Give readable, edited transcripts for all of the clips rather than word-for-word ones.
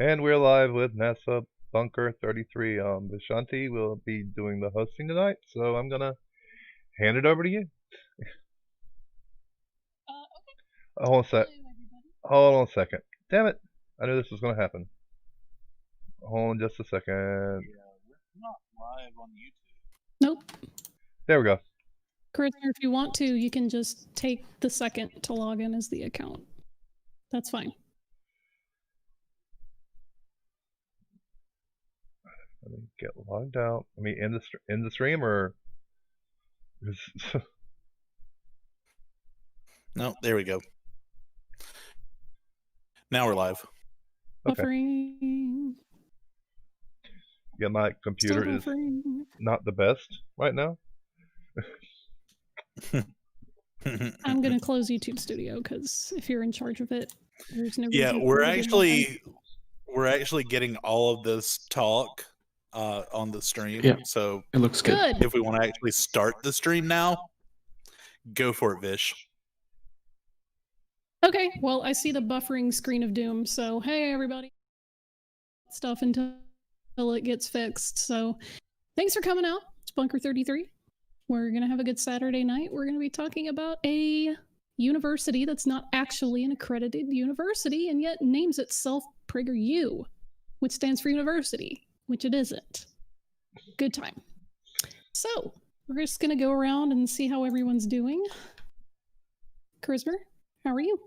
And we're live with NASA Bunker 33. Vishanti will be doing the hosting tonight, so I'm gonna hand it over to you. Okay. Hold on a sec. Hello, everybody. Hold on a second. Damn it! I knew this was gonna happen. Hold on just a second. Yeah, we're not live on YouTube. Nope. There we go. Charisma, if you want to, you can just take the second to log in as the account. That's fine. Let me get logged out. Let me end the stream, or No, there we go. Now we're live. Okay. Buffering. Yeah, my computer is not the best right now. I'm gonna close YouTube Studio because if you're in charge of it, there's no. Yeah, we're actually getting all of this talk on the stream. Yeah, so it looks good. If we want to actually start the stream now, go for it, Vish. Okay, well, I see the buffering screen of doom, so hey, everybody. Stuff until it gets fixed. So thanks for coming out. It's Bunker 33. We're going to have a good Saturday night. We're going to be talking about a university that's not actually an accredited university and yet names itself PragerU, which stands for university, which it isn't. Good time. So we're just going to go around and see how everyone's doing. Charisma, how are you?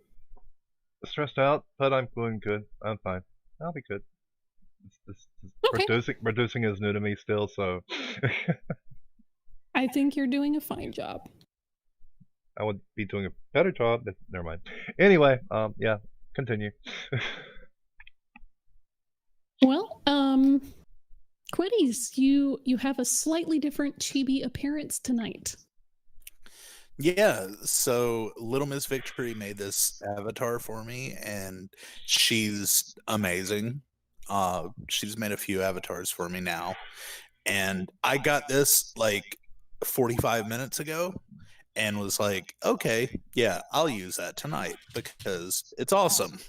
Stressed out, but I'm doing good. I'm fine. I'll be good. Okay. Producing is new to me still, so I think you're doing a fine job. I would be doing a better job, but never mind. Anyway, yeah, continue. Well, Quiddies, you have a slightly different chibi appearance tonight. Yeah, so Little Miss Victory made this avatar for me, and she's amazing. She's made a few avatars for me now, and I got this like 45 minutes ago and was like, okay, yeah, I'll use that tonight because it's awesome.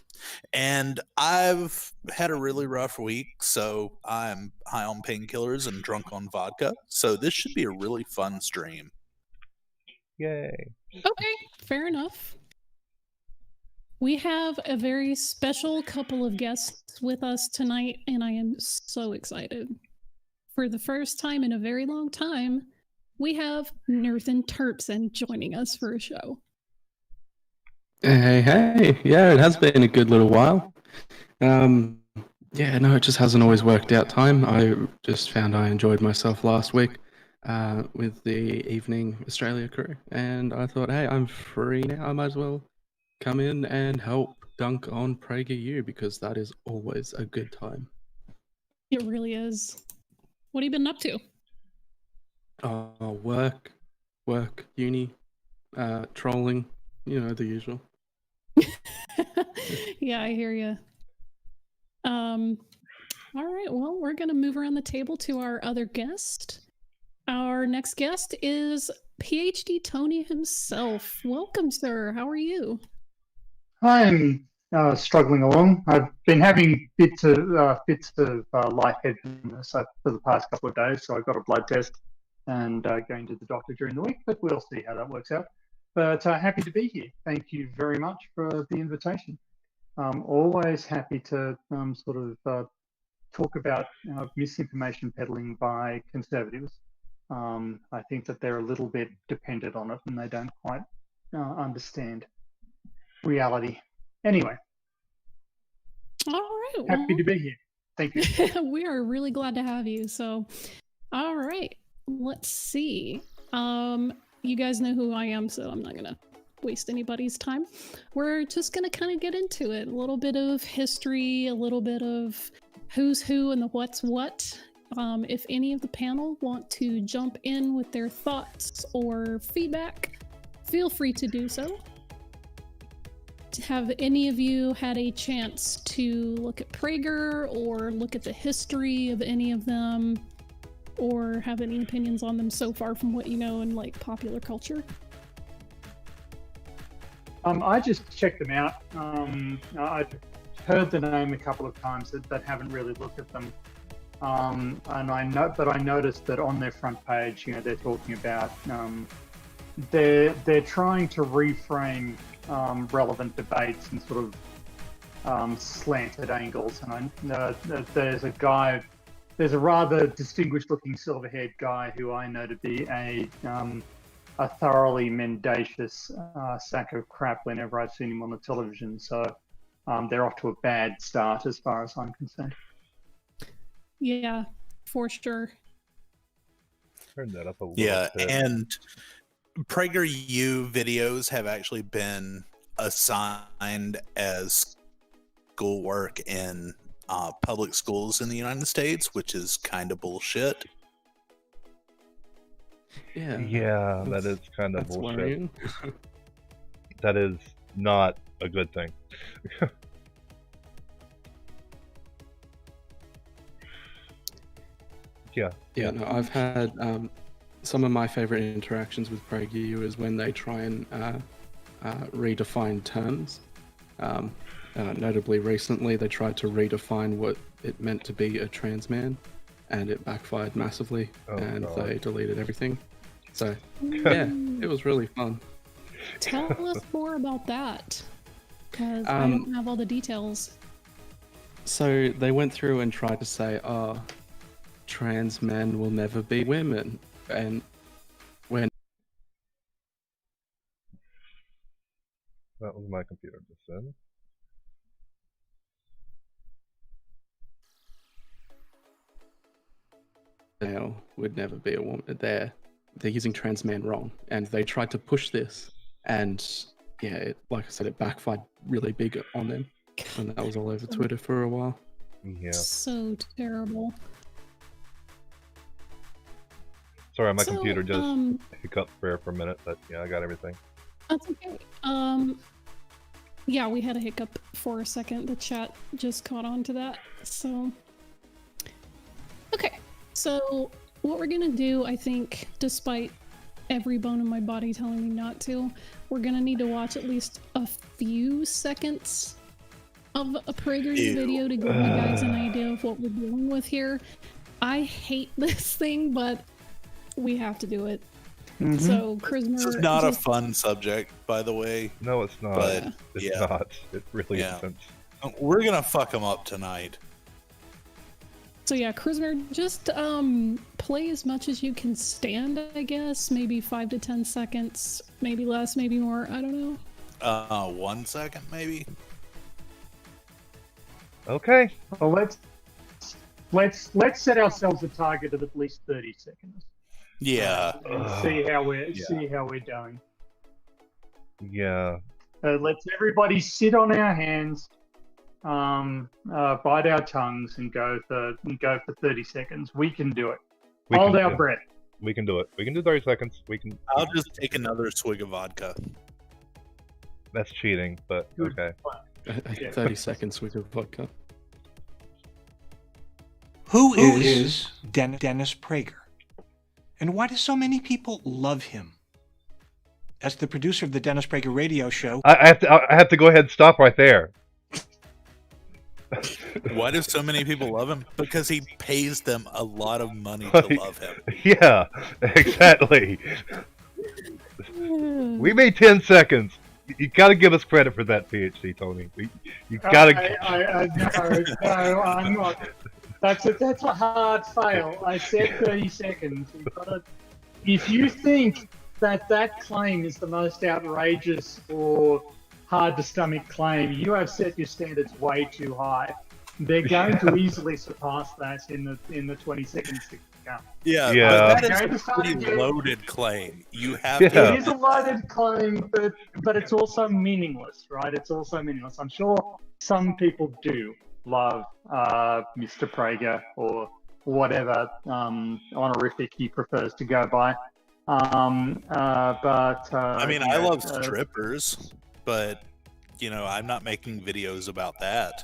And I've had a really rough week, so I'm high on painkillers and drunk on vodka, so this should be a really fun stream. Yay. Okay, fair enough. We have a very special couple of guests with us tonight, and I am so excited. For the first time in a very long time, we have Nerthan Terpson joining us for a show. Hey. Yeah, it has been a good little while. Yeah, no, it just hasn't always worked out time. I just found I enjoyed myself last week with the Evening Australia crew, and I thought, hey, I'm free now. I might as well come in and help dunk on PragerU because that is always a good time. It really is. What have you been up to? Work, uni, trolling, you know, the usual. Yeah, I hear you. All right, well, we're going to move around the table to our other guest. Our next guest is PhD Tony himself. Welcome, sir. How are you? I'm struggling along. I've been having fits of lightheadedness for the past couple of days, so I got a blood test and going to the doctor during the week, but we'll see how that works out. But happy to be here. Thank you very much for the invitation. Always happy to talk about misinformation peddling by conservatives. I think that they're a little bit dependent on it and they don't quite understand reality. Anyway. All right. Happy to be here. Thank you. We are really glad to have you. So, all right. Let's see. You guys know who I am, so I'm not going to waste anybody's time. We're just going to kind of get into it. A little bit of history, a little bit of who's who and the what's what. If any of the panel want to jump in with their thoughts or feedback, feel free to do so. Have any of you had a chance to look at Prager or look at the history of any of them, or have any opinions on them so far from what you know in like popular culture? I just checked them out. I heard the name a couple of times, but haven't really looked at them. And I noticed that on their front page, they're talking about they're trying to reframe relevant debates and sort of slanted angles. And there's a rather distinguished-looking silver-haired guy who I know to be a thoroughly mendacious sack of crap whenever I've seen him on the television. So they're off to a bad start as far as I'm concerned. Yeah, for sure. Turn that up a little Yeah, bit. and PragerU videos have actually been assigned as schoolwork in public schools in the United States, which is kind of bullshit. Yeah, that is kind of that's bullshit. worrying. That is not a good thing. Yeah. Yeah, no, I've had some of my favorite interactions with PragerU is when they try and redefine terms. Notably, recently they tried to redefine what it meant to be a trans man, and it backfired massively, and God. they deleted everything. So, yeah, it was really fun. Tell us more about that, because I don't have all the details. So they went through and tried to say, trans men will never be women, and when That was my computer just then. male would never be a woman, they're using trans men wrong, and they tried to push this, and yeah, like I said, it backfired really big on them, and that was all over Twitter for a while. Yeah. So terrible. Sorry, my So, computer just hiccuped for a minute, but yeah, I got everything. That's okay. Yeah, we had a hiccup for a second. The chat just caught on to that. So, okay. So, what we're gonna do, I think, despite every bone in my body telling me not to, we're gonna need to watch at least a few seconds of a PragerU video to give you guys an idea of what we're dealing with here. I hate this thing, but we have to do it. Mm-hmm. So, Christmas. This is not a fun subject, by the way. No, it's not. But It's yeah. not. It really Yeah. isn't. We're gonna fuck them up tonight. So yeah, Christmas, just play as much as you can stand, I guess. Maybe 5 to 10 seconds, maybe less, maybe more. I don't know. 1 second, maybe. Okay. Well, let's set ourselves a target of at least 30 seconds. Yeah. And see how we're doing. Yeah. Let's everybody sit on our hands, bite our tongues, and go for 30 seconds. We can do it. We Hold can our do it. breath. We can do it. We can do 30 seconds. We can. I'll just take another swig of vodka. That's cheating, but Good. okay. Yeah. 30 seconds with of vodka. Who is Dennis Prager? And why do so many people love him? As the producer of the Dennis Prager radio show, I have to go ahead and stop right there. Why do so many people love him? Because he pays them a lot of money to love him. Yeah, exactly. We made 10 seconds. You gotta give us credit for that, PhD, Tony. You gotta. No, I'm not. That's a hard fail. I said 30 seconds. If you think that claim is the most outrageous or hard to stomach claim, you have set your standards way too high. They're going to easily surpass that in the 20 seconds to come. Yeah, Yeah. but that is a pretty loaded claim. You have Yeah. to. It is a loaded claim, but it's also meaningless, right? It's also meaningless. I'm sure some people do love Mr. Prager or whatever honorific he prefers to go by. I mean, I love uh, strippers, but I'm not making videos about that.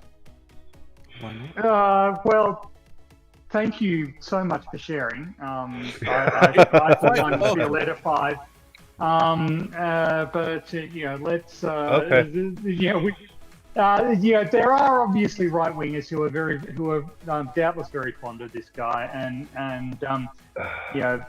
Why not? Well, thank you so much for sharing. I for one feel edified. But let's. Okay. Yeah, there are obviously right wingers who are doubtless very fond of this guy, and Yeah.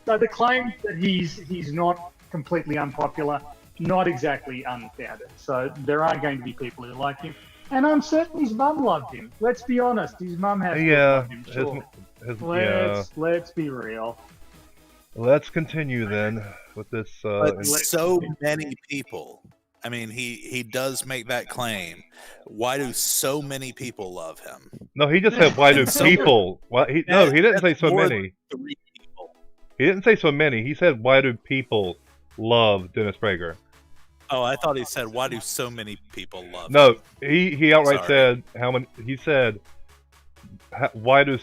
so the claim that he's not completely unpopular, not exactly unfounded. So there are going to be people who like him, and I'm certain his mum loved him. Let's be honest, his mum has to have Yeah. loved him. Sure. Yeah. Let's be real. Let's continue then with this. But so many people. I mean, he does make that claim. Why do so many people love him? No, he just said, "Why do So- people?" Why, no, he didn't say That's so more many. than 3 people. He didn't say so many. He said, "Why do people love Dennis Prager?" Oh, I thought he said, "Why do so many people love No, him?" he outright Sorry. said how many. He said, why do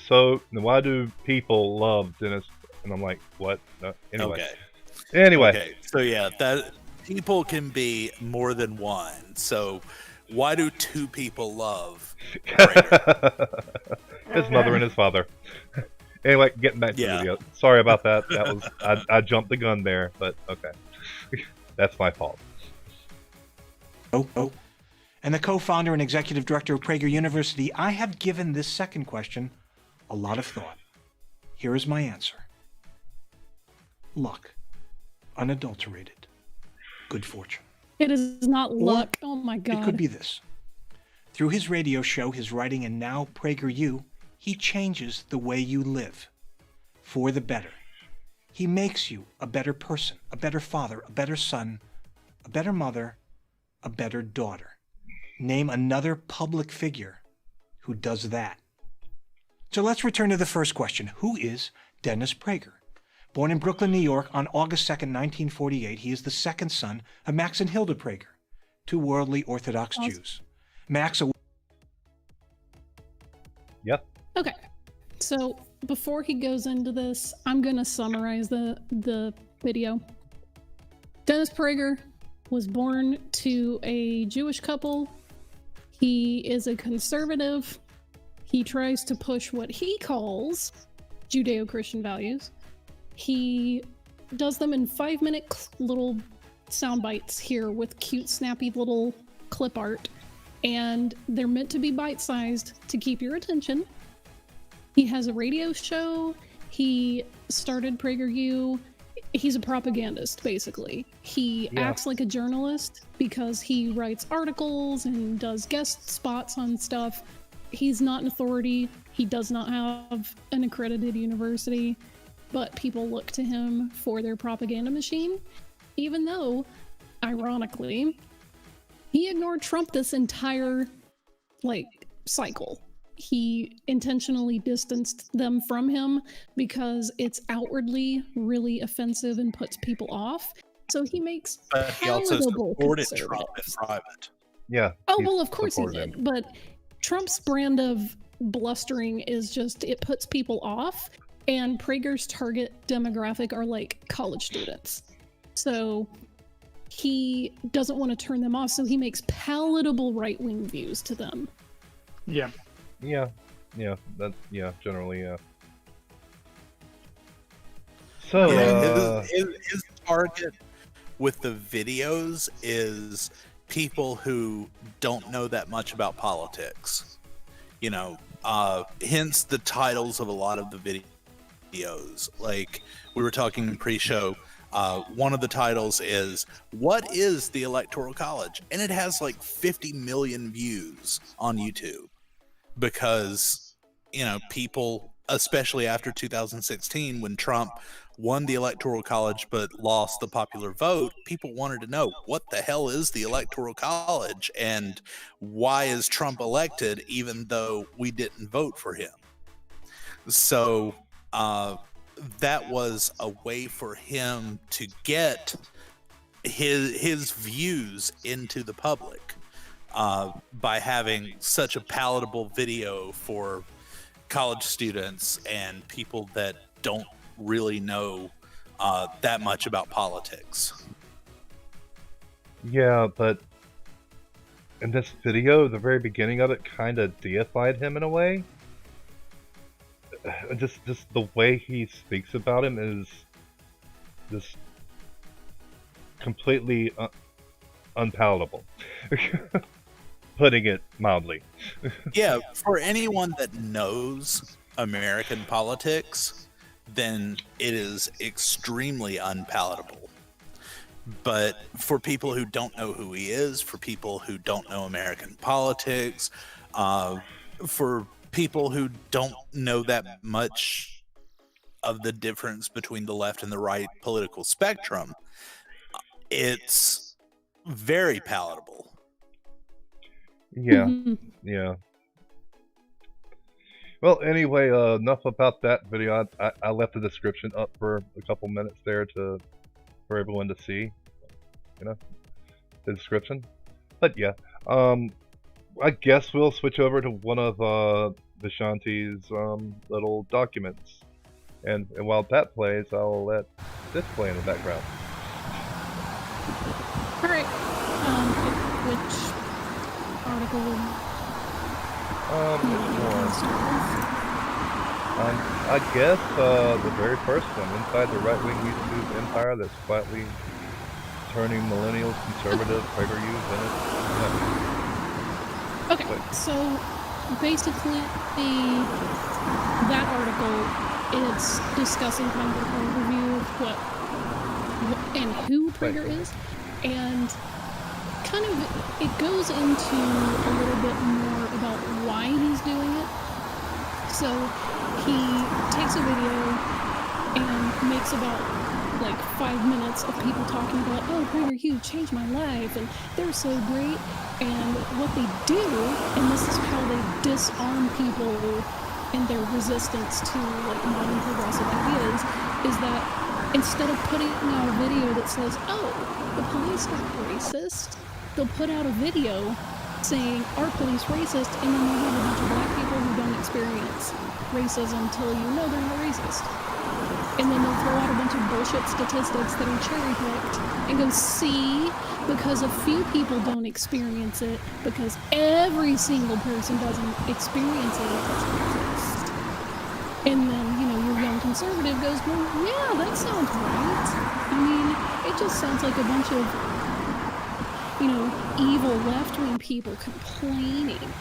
people love Dennis?" And I'm like, what? No, anyway. Anyway. Okay. So yeah, that people can be more than one. So why do 2 people love Prager? His mother and his father. Anyway, getting back to the Yeah. video. Sorry about that. That was I jumped the gun there, but okay. That's my fault. Oh. And the co-founder and executive director of Prager University, I have given this second question a lot of thought. Here is my answer. Luck. Unadulterated. Good fortune. It is not luck. Oh my It god. could be this. Through his radio show, his writing, and now PragerU, he changes the way you live. For the better. He makes you a better person, a better father, a better son, a better mother, a better daughter. Name another public figure who does that. So let's return to the first question. Who is Dennis Prager? Born in Brooklyn, New York on August 2nd, 1948, he is the second son of Max and Hilda Prager, 2 worldly Orthodox Jews. Max, Yep. Okay. So before he goes into this, I'm gonna summarize the video. Dennis Prager was born to a Jewish couple. He is a conservative. He tries to push what he calls Judeo-Christian values. He does them in 5-minute little sound bites here with cute, snappy little clip art. And they're meant to be bite-sized to keep your attention. He has a radio show. He started PragerU. He's a propagandist, basically. He acts like a journalist because he writes articles and does guest spots on stuff. He's not an authority. He does not have an accredited university, but people look to him for their propaganda machine, even though, ironically, he ignored Trump this entire, cycle. He intentionally distanced them from him because it's outwardly really offensive and puts people off. So he makes But he also palatable supported Trump in conservatives. private. Yeah. Oh, he well, of course he supported did. him. But Trump's brand of blustering is just, it puts people off. And Prager's target demographic are college students. So he doesn't want to turn them off. So he makes palatable right-wing views to them. Yeah. Yeah. Generally, yeah. So, Yeah, his target with the videos is people who don't know that much about politics. Hence the titles of a lot of the videos. Like we were talking in pre-show, one of the titles is "What is the Electoral College?" and it has 50 million views on YouTube because people, especially after 2016 when Trump won the Electoral College but lost the popular vote, people wanted to know what the hell is the Electoral College and why is Trump elected even though we didn't vote for him. So that was a way for him to get his views into the public by having such a palatable video for college students and people that don't really know that much about politics. yeah, but in this video, the very beginning of it kind of deified him in a way. Just the way he speaks about him is just completely unpalatable. putting it mildly. Yeah, for anyone that knows American politics, then it is extremely unpalatable. But for people who don't know who he is, for people who don't know American politics, for people who don't know that much of the difference between the left and the right political spectrum, it's very palatable. Yeah, Mhm. yeah. Well, anyway, enough about that video. I left the description up for a couple minutes there for everyone to see, the description. But yeah, I guess we'll switch over to one of Vishanti's little documents, and while that plays, I'll let this play in the background. All right. Which article? Which one? I guess the very first one, inside the right-wing YouTube empire that's quietly turning millennials conservative. PragerU, Venice. Yeah. Okay, so basically that article, it's discussing kind of an overview of what and who Prager is, and kind of it goes into a little bit more about why he's doing it. So he takes a video and makes about like 5 minutes of people talking about, oh, PragerU changed my life and they're so great. And what they do, and this is how they disarm people in their resistance to like modern progressive ideas, is that instead of putting out a video that says, oh, the police are racist, they'll put out a video saying, are police racist? And then they'll have a bunch of black people who don't experience racism tell you, no, they're not racist. And then they'll throw out a bunch of bullshit statistics that are cherry-picked and go, see, because a few people don't experience it, because every single person doesn't experience it, it doesn't exist. And then, your young conservative goes, well, yeah, that sounds right. I mean, it just sounds like a bunch of, evil left-wing people complaining.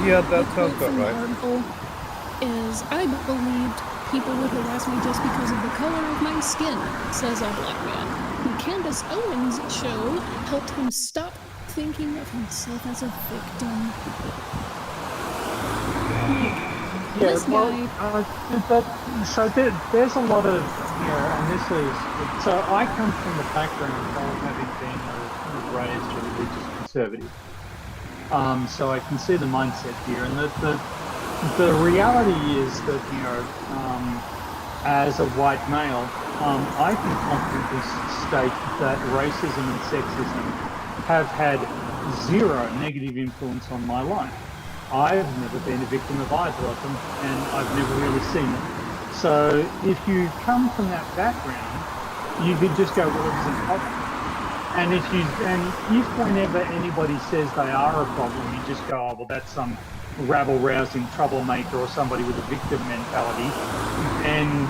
Yeah, that The sounds quote about from the right. article is, I believed people would harass me just because of the color of my skin, says a black man. The Candace Owens show helped him stop thinking of himself as a victim. Yeah, This well, guy, so there's a lot of, and this is, so I come from the background of having been raised a religious conservative. So I can see the mindset here, and the reality is that, as a white male, I can confidently state that racism and sexism have had zero negative influence on my life. I've never been a victim of either of them, and I've never really seen them. So if you come from that background, you could just go, well, it isn't a problem. And if whenever anybody says they are a problem, you just go, oh, well, that's some rabble-rousing troublemaker or somebody with a victim mentality, and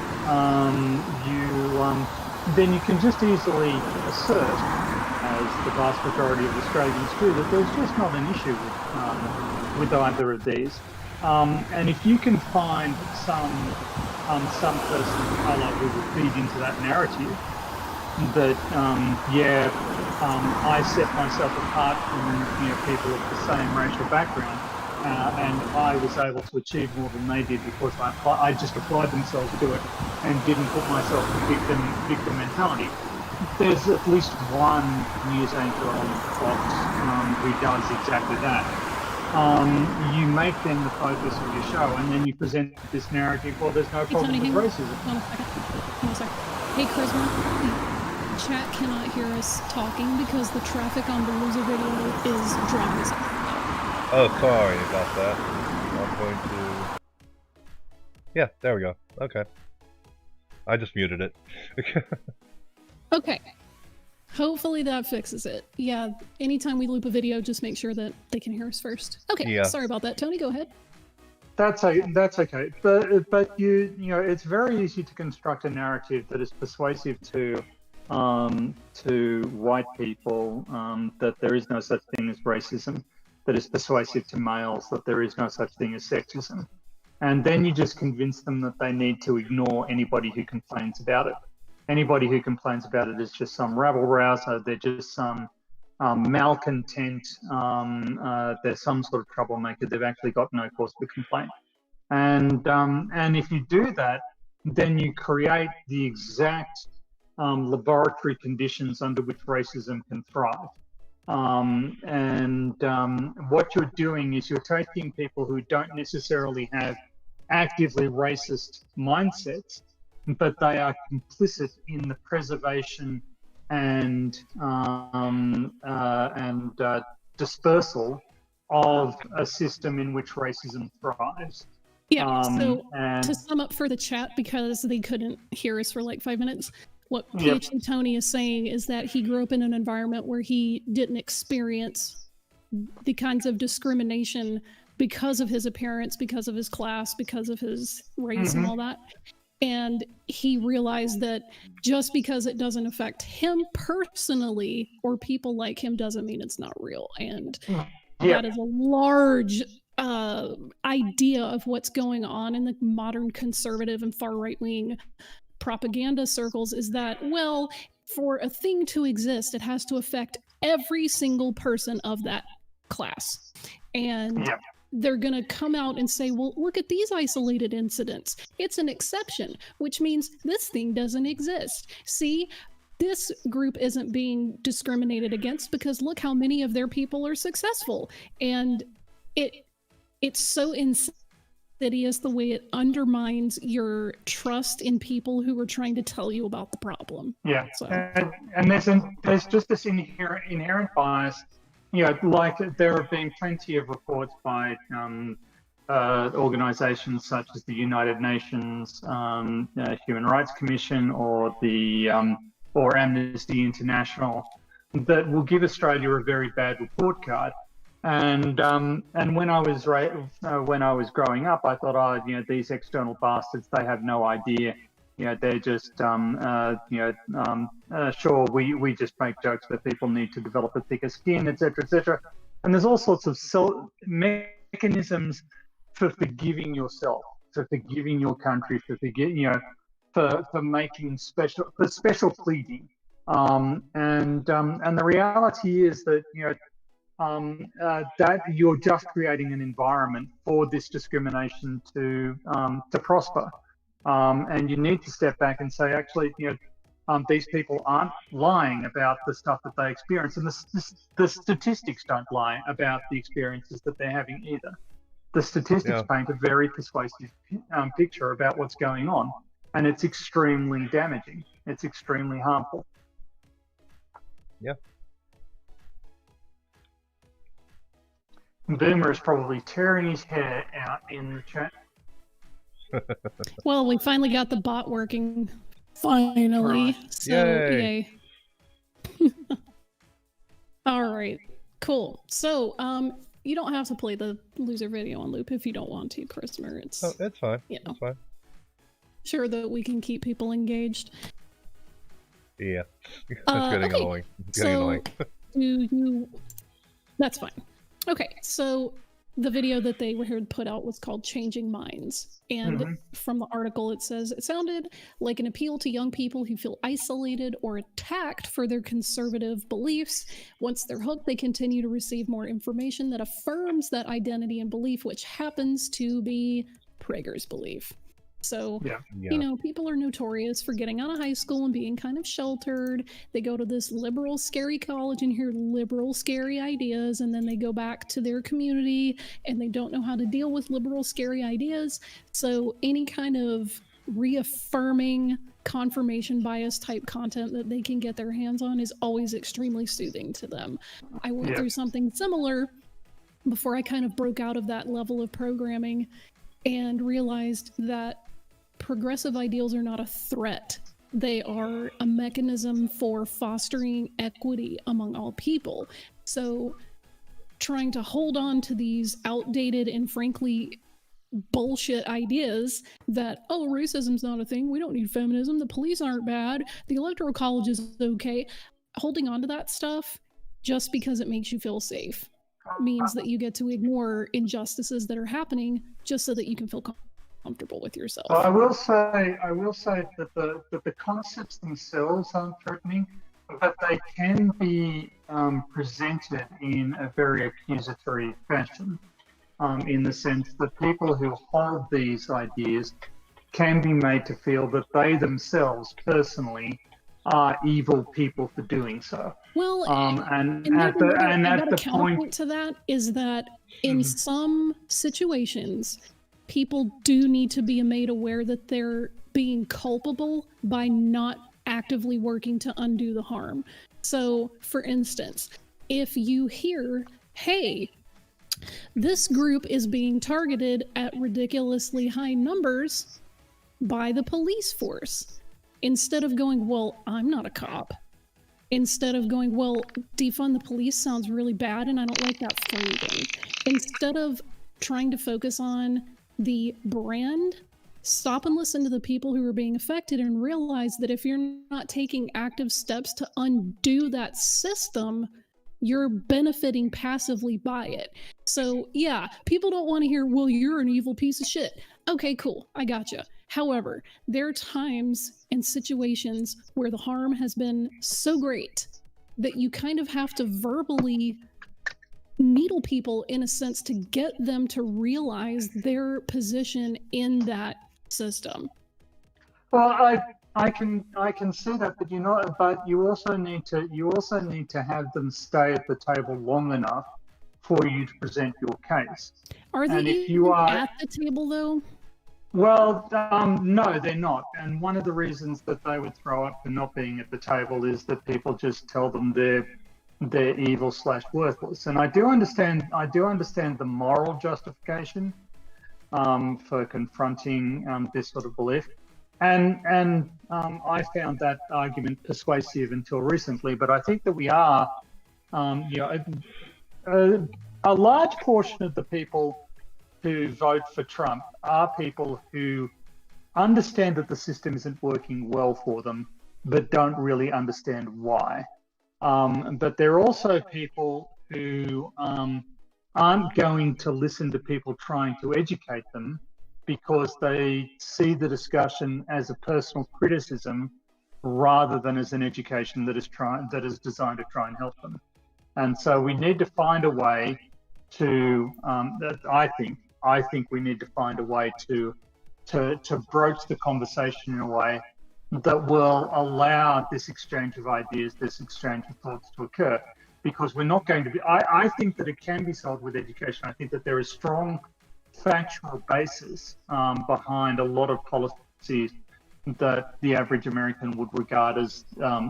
then you can just easily assert, as the vast majority of Australians do, that there's just not an issue with either of these. And if you can find some person of colour who will feed into that narrative, that I set myself apart from people of the same racial background, and I was able to achieve more than they did because I just applied themselves to it and didn't put myself in victim mentality. There's at least one news anchor on Fox who does exactly that. You make them the focus of your show, and then you present this narrative, well, there's no problem with racism. Hold on a second. Hey, Charisma, the chat cannot hear us talking because the traffic on the loser video is driving us out. Oh, sorry about that. I'm going to... Yeah, there we go. Okay. I just muted it. Okay. Hopefully that fixes it. Yeah, anytime we loop a video, just make sure that they can hear us first. Okay, Yeah. Sorry about that. Tony, go ahead. That's okay. But it's very easy to construct a narrative that is persuasive to to white people that there is no such thing as racism, that is persuasive to males that there is no such thing as sexism. And then you just convince them that they need to ignore anybody who complains about it. Anybody who complains about it is just some rabble-rouser. They're just some malcontent. They're some sort of troublemaker. They've actually got no cause for complaint. And if you do that, then you create the exact laboratory conditions under which racism can thrive. What you're doing is you're taking people who don't necessarily have actively racist mindsets, but they are complicit in the preservation and dispersal of a system in which racism thrives. Yeah, so to sum up for the chat, because they couldn't hear us for like 5 minutes, what PhD Tony is saying is that he grew up in an environment where he didn't experience the kinds of discrimination because of his appearance, because of his class, because of his race and all that. And he realized that just because it doesn't affect him personally or people like him doesn't mean it's not real. And that is a large idea of what's going on in the modern conservative and far right-wing propaganda circles, is that, well, for a thing to exist, it has to affect every single person of that class. And they're going to come out and say, well, look at these isolated incidents. It's an exception, which means this thing doesn't exist. See, this group isn't being discriminated against because look how many of their people are successful. And it's so insidious the way it undermines your trust in people who are trying to tell you about the problem. Yeah, so. and there's just this inherent bias. You know, like there have been plenty of reports by organizations such as the United Nations Human Rights Commission or the or Amnesty International that will give Australia a very bad report card. And when I was growing up, I thought, oh, you know, these external bastards, they have no idea. You know, they're just, sure, we just make jokes that people need to develop a thicker skin, etc., etc. And there's all sorts of mechanisms for forgiving yourself, for forgiving your country, for making special pleading. And the reality is that, you know, that you're just creating an environment for this discrimination to prosper. And you need to step back and say, actually, you know, these people aren't lying about the stuff that they experience, and the statistics don't lie about the experiences that they're having either. The statistics paint a very persuasive picture about what's going on, and it's extremely damaging. It's extremely harmful. Yeah. Boomer is probably tearing his hair out in the chat. Well, we finally got the bot working. Finally. Right. So, Yay. All right. Cool. So, you don't have to play the loser video on loop if you don't want to, Christopher. It's fine. You know, It's fine. sure that we can keep people engaged. Yeah. It's getting annoying. It's getting annoying. That's fine. Okay, so the video that they were here to put out was called Changing Minds. And from the article, it says, it sounded like an appeal to young people who feel isolated or attacked for their conservative beliefs. Once they're hooked, they continue to receive more information that affirms that identity and belief, which happens to be Prager's belief. So, you know, people are notorious for getting out of high school and being kind of sheltered. They go to this liberal, scary college and hear liberal, scary ideas, and then they go back to their community and they don't know how to deal with liberal, scary ideas. So any kind of reaffirming confirmation bias type content that they can get their hands on is always extremely soothing to them. I went through something similar before I kind of broke out of that level of programming and realized that progressive ideals are not a threat. They are a mechanism for fostering equity among all people. So trying to hold on to these outdated and frankly bullshit ideas that, oh, racism's not a thing, we don't need feminism, the police aren't bad, the electoral college is okay. Holding on to that stuff just because it makes you feel safe means that you get to ignore injustices that are happening just so that you can feel comfortable with yourself. Well, I will say that the concepts themselves aren't threatening, but they can be presented in a very accusatory fashion, in the sense that people who hold these ideas can be made to feel that they themselves personally are evil people for doing so. Well, and at the counterpoint to that is that in some situations, people do need to be made aware that they're being culpable by not actively working to undo the harm. So, for instance, if you hear, hey, this group is being targeted at ridiculously high numbers by the police force, instead of going, well, I'm not a cop, instead of going, well, defund the police sounds really bad and I don't like that phrasing, instead of trying to focus on the brand, stop and listen to the people who are being affected and realize that if you're not taking active steps to undo that system, you're benefiting passively by it. So yeah, people don't want to hear, well, you're an evil piece of shit. Okay, cool, I gotcha. However, there are times and situations where the harm has been so great that you kind of have to verbally needle people in a sense to get them to realize their position in that system. Well, I can see that, but you also need to have them stay at the table long enough for you to present your case. Are they even at the table though? Well, no, they're not. And one of the reasons that they would throw up for not being at the table is that people just tell them they're evil / worthless. And I do understand the moral justification for confronting this sort of belief. And I found that argument persuasive until recently. But I think that we are, a large portion of the people who vote for Trump are people who understand that the system isn't working well for them, but don't really understand why. But there are also people who aren't going to listen to people trying to educate them because they see the discussion as a personal criticism rather than as an education that is designed to try and help them. And so we need to find a way to, I think we need to find a way to broach the conversation in a way that will allow this exchange of ideas, this exchange of thoughts to occur. Because we're not going to be, I think that it can be solved with education. I think that there is strong factual basis behind a lot of policies that the average American would regard as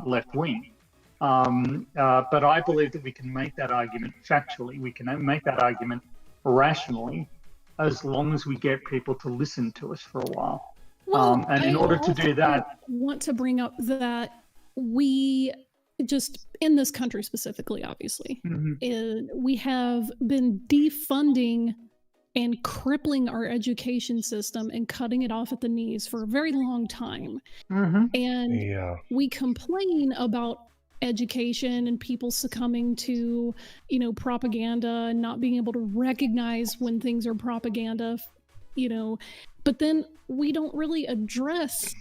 left-wing. But I believe that we can make that argument factually, we can make that argument rationally, as long as we get people to listen to us for a while. Well, and in order to do that, I want to bring up that we just, in this country specifically, obviously, we have been defunding and crippling our education system and cutting it off at the knees for a very long time. And we complain about education and people succumbing to, propaganda and not being able to recognize when things are propaganda, but then we don't really address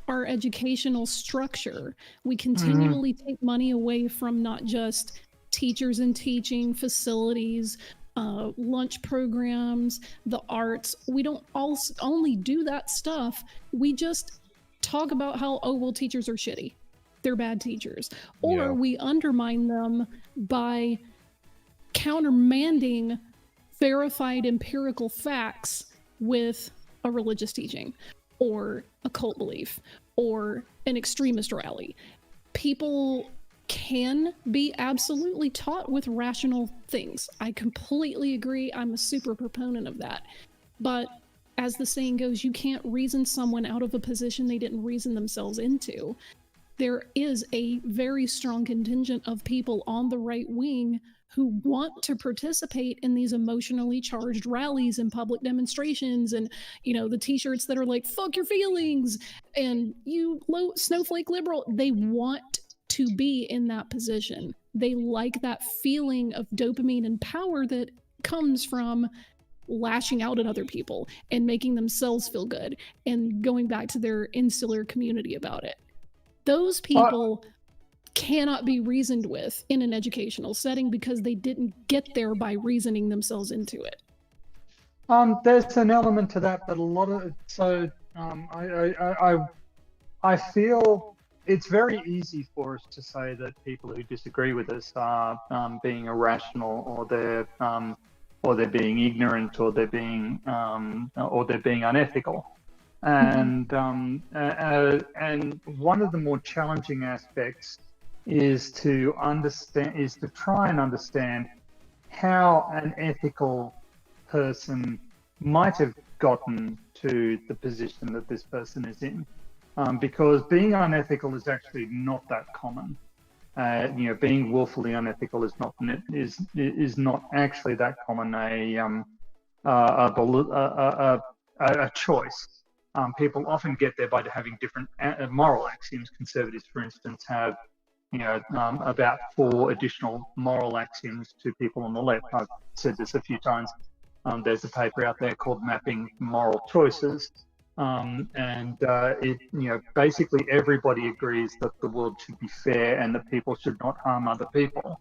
our educational structure. We continually take money away from not just teachers and teaching facilities, lunch programs, the arts. We don't only do that stuff. We just talk about how, oh, well, teachers are shitty. They're bad teachers. Or we undermine them by countermanding verified empirical facts with a religious teaching or a cult belief or an extremist rally. People can be absolutely taught with rational things. I completely agree. I'm a super proponent of that. But as the saying goes, you can't reason someone out of a position they didn't reason themselves into. There is a very strong contingent of people on the right wing who want to participate in these emotionally charged rallies and public demonstrations, and the t-shirts that are like "fuck your feelings" and "you low snowflake liberal." They want to be in that position. They like that feeling of dopamine and power that comes from lashing out at other people and making themselves feel good and going back to their insular community about it. Those people cannot be reasoned with in an educational setting because they didn't get there by reasoning themselves into it. There's an element to that, but I feel it's very easy for us to say that people who disagree with us are being irrational, or they're being ignorant, or they're being unethical. And one of the more challenging aspects is to try and understand how an ethical person might have gotten to the position that this person is in, because being unethical is actually not that common. Being willfully unethical is not actually that common a choice. People often get there by having different moral axioms. Conservatives, for instance, have about 4 additional moral axioms to people on the left. I've said this a few times. There's a paper out there called Mapping Moral Choices, basically everybody agrees that the world should be fair and that people should not harm other people.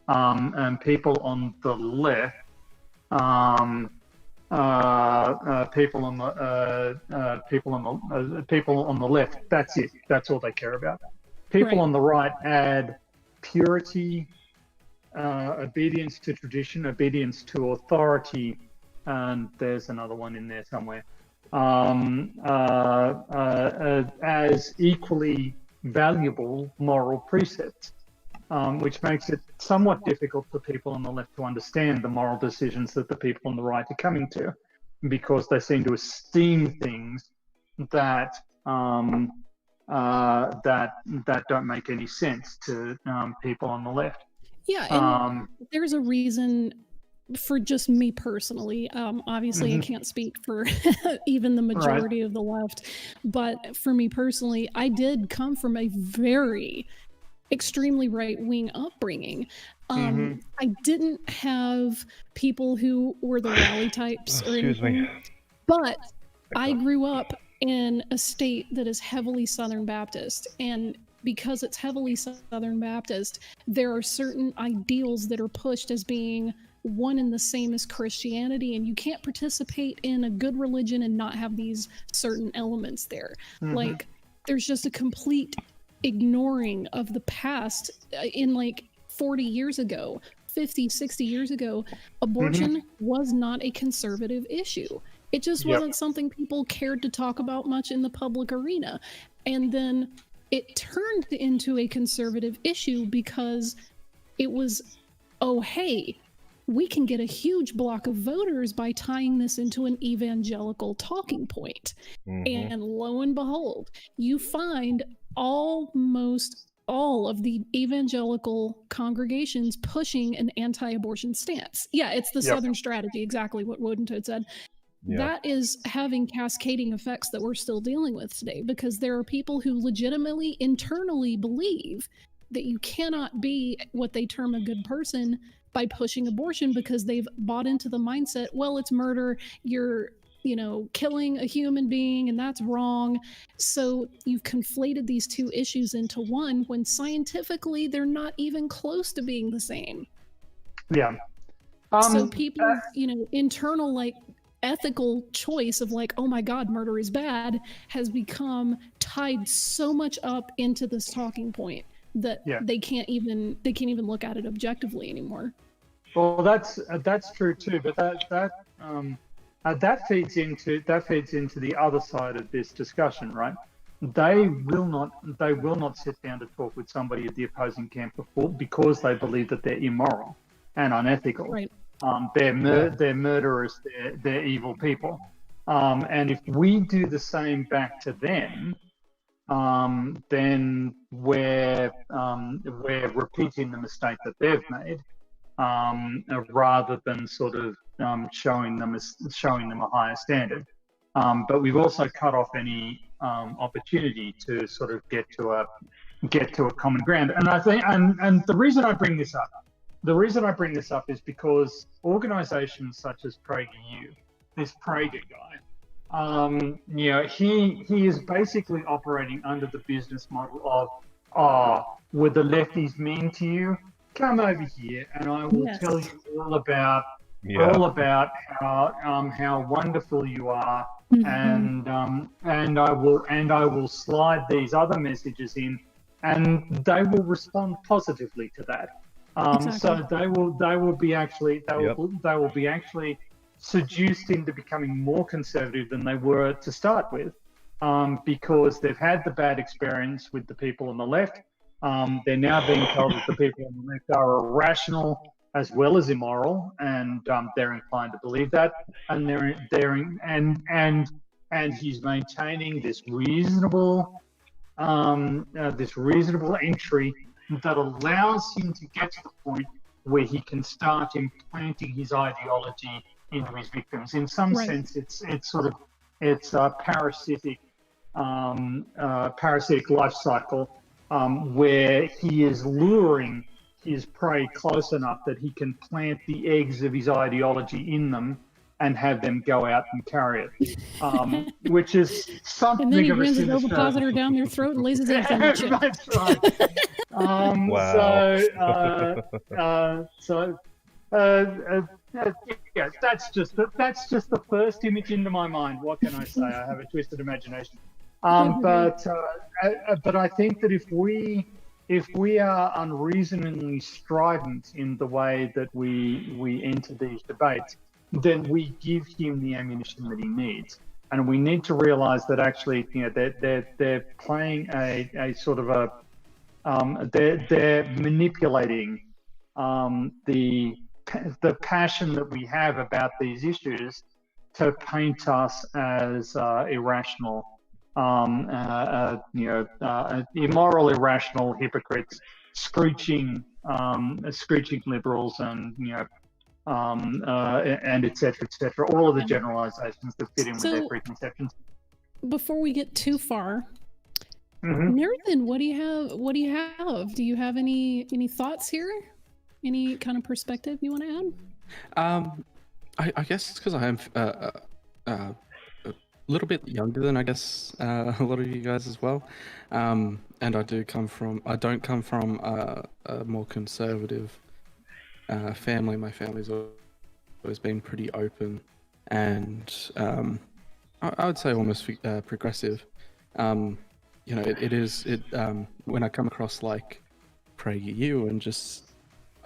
And people on the left, people on the left, that's it. That's all they care about. People on the right add purity, obedience to tradition, obedience to authority, and there's another one in there somewhere, as equally valuable moral precepts, which makes it somewhat difficult for people on the left to understand the moral decisions that the people on the right are coming to, because they seem to esteem things that don't make any sense to people on the left. Yeah, and there's a reason for just me personally. Obviously, I can't speak for even the majority of the left, but for me personally, I did come from a very extremely right-wing upbringing. I didn't have people who were the rally types or anything, but I grew up in a state that is heavily Southern Baptist, and because it's heavily Southern Baptist, there are certain ideals that are pushed as being one and the same as Christianity, and you can't participate in a good religion and not have these certain elements there. Like, there's just a complete ignoring of the past. In like 40 years ago, 50, 60 years ago, abortion was not a conservative issue. It just wasn't something people cared to talk about much in the public arena. And then it turned into a conservative issue because it was, oh, hey, we can get a huge block of voters by tying this into an evangelical talking point. And lo and behold, you find almost all of the evangelical congregations pushing an anti-abortion stance. Yeah, it's the Southern strategy, exactly what Wodentoad said. That is having cascading effects that we're still dealing with today, because there are people who legitimately internally believe that you cannot be what they term a good person by pushing abortion, because they've bought into the mindset, well, it's murder, you're killing a human being, and that's wrong. So you've conflated these two issues into one, when scientifically they're not even close to being the same. So people's internal like ethical choice of like, oh my god, murder is bad, has become tied so much up into this talking point that they can't even look at it objectively anymore. Well, that's true too, but that feeds into the other side of this discussion, right? They will not sit down to talk with somebody at the opposing camp because they believe that they're immoral and unethical. Right. They're murderers. They're evil people. And if we do the same back to them, then we're repeating the mistake that they've made. rather than sort of showing them a higher standard. But we've also cut off any opportunity to sort of get to a common ground. And I think, and the reason I bring this up, is because organisations such as PragerU, this Prager guy, he is basically operating under the business model of, were the lefties mean to you? Come over here, and I will tell you all about how wonderful you are, and I will slide these other messages in, and they will respond positively to that. So they will be actually seduced into becoming more conservative than they were to start with, because they've had the bad experience with the people on the left. They're now being told that the people on the left are irrational as well as immoral, and they're inclined to believe that. And and he's maintaining this reasonable entry that allows him to get to the point where he can start implanting his ideology into his victims. In some sense, it's a parasitic life cycle, where he is luring his prey close enough that he can plant the eggs of his ideology in them and have them go out and carry it, which is something. And then he of a runs his sinister... opositor down their throat and lays his eggs on their chin. That's right. Wow. Yeah, that's just the first image into my mind. What can I say? I have a twisted imagination. But I think that if we are unreasonably strident in the way that we enter these debates, then we give him the ammunition that he needs. And we need to realise that actually, they're playing a sort of a they're manipulating the passion that we have about these issues to paint us as irrational, immoral, irrational hypocrites, screeching liberals, and and et cetera, all of the generalizations that fit in with their preconceptions. Before we get too far, Nathan, what do you have? Do you have any thoughts here? Any kind of perspective you want to add? I guess because I am a little bit younger than a lot of you guys as well, and I don't come from a more conservative family. My family's always been pretty open, and I would say almost progressive. It is when I come across like PragerU and just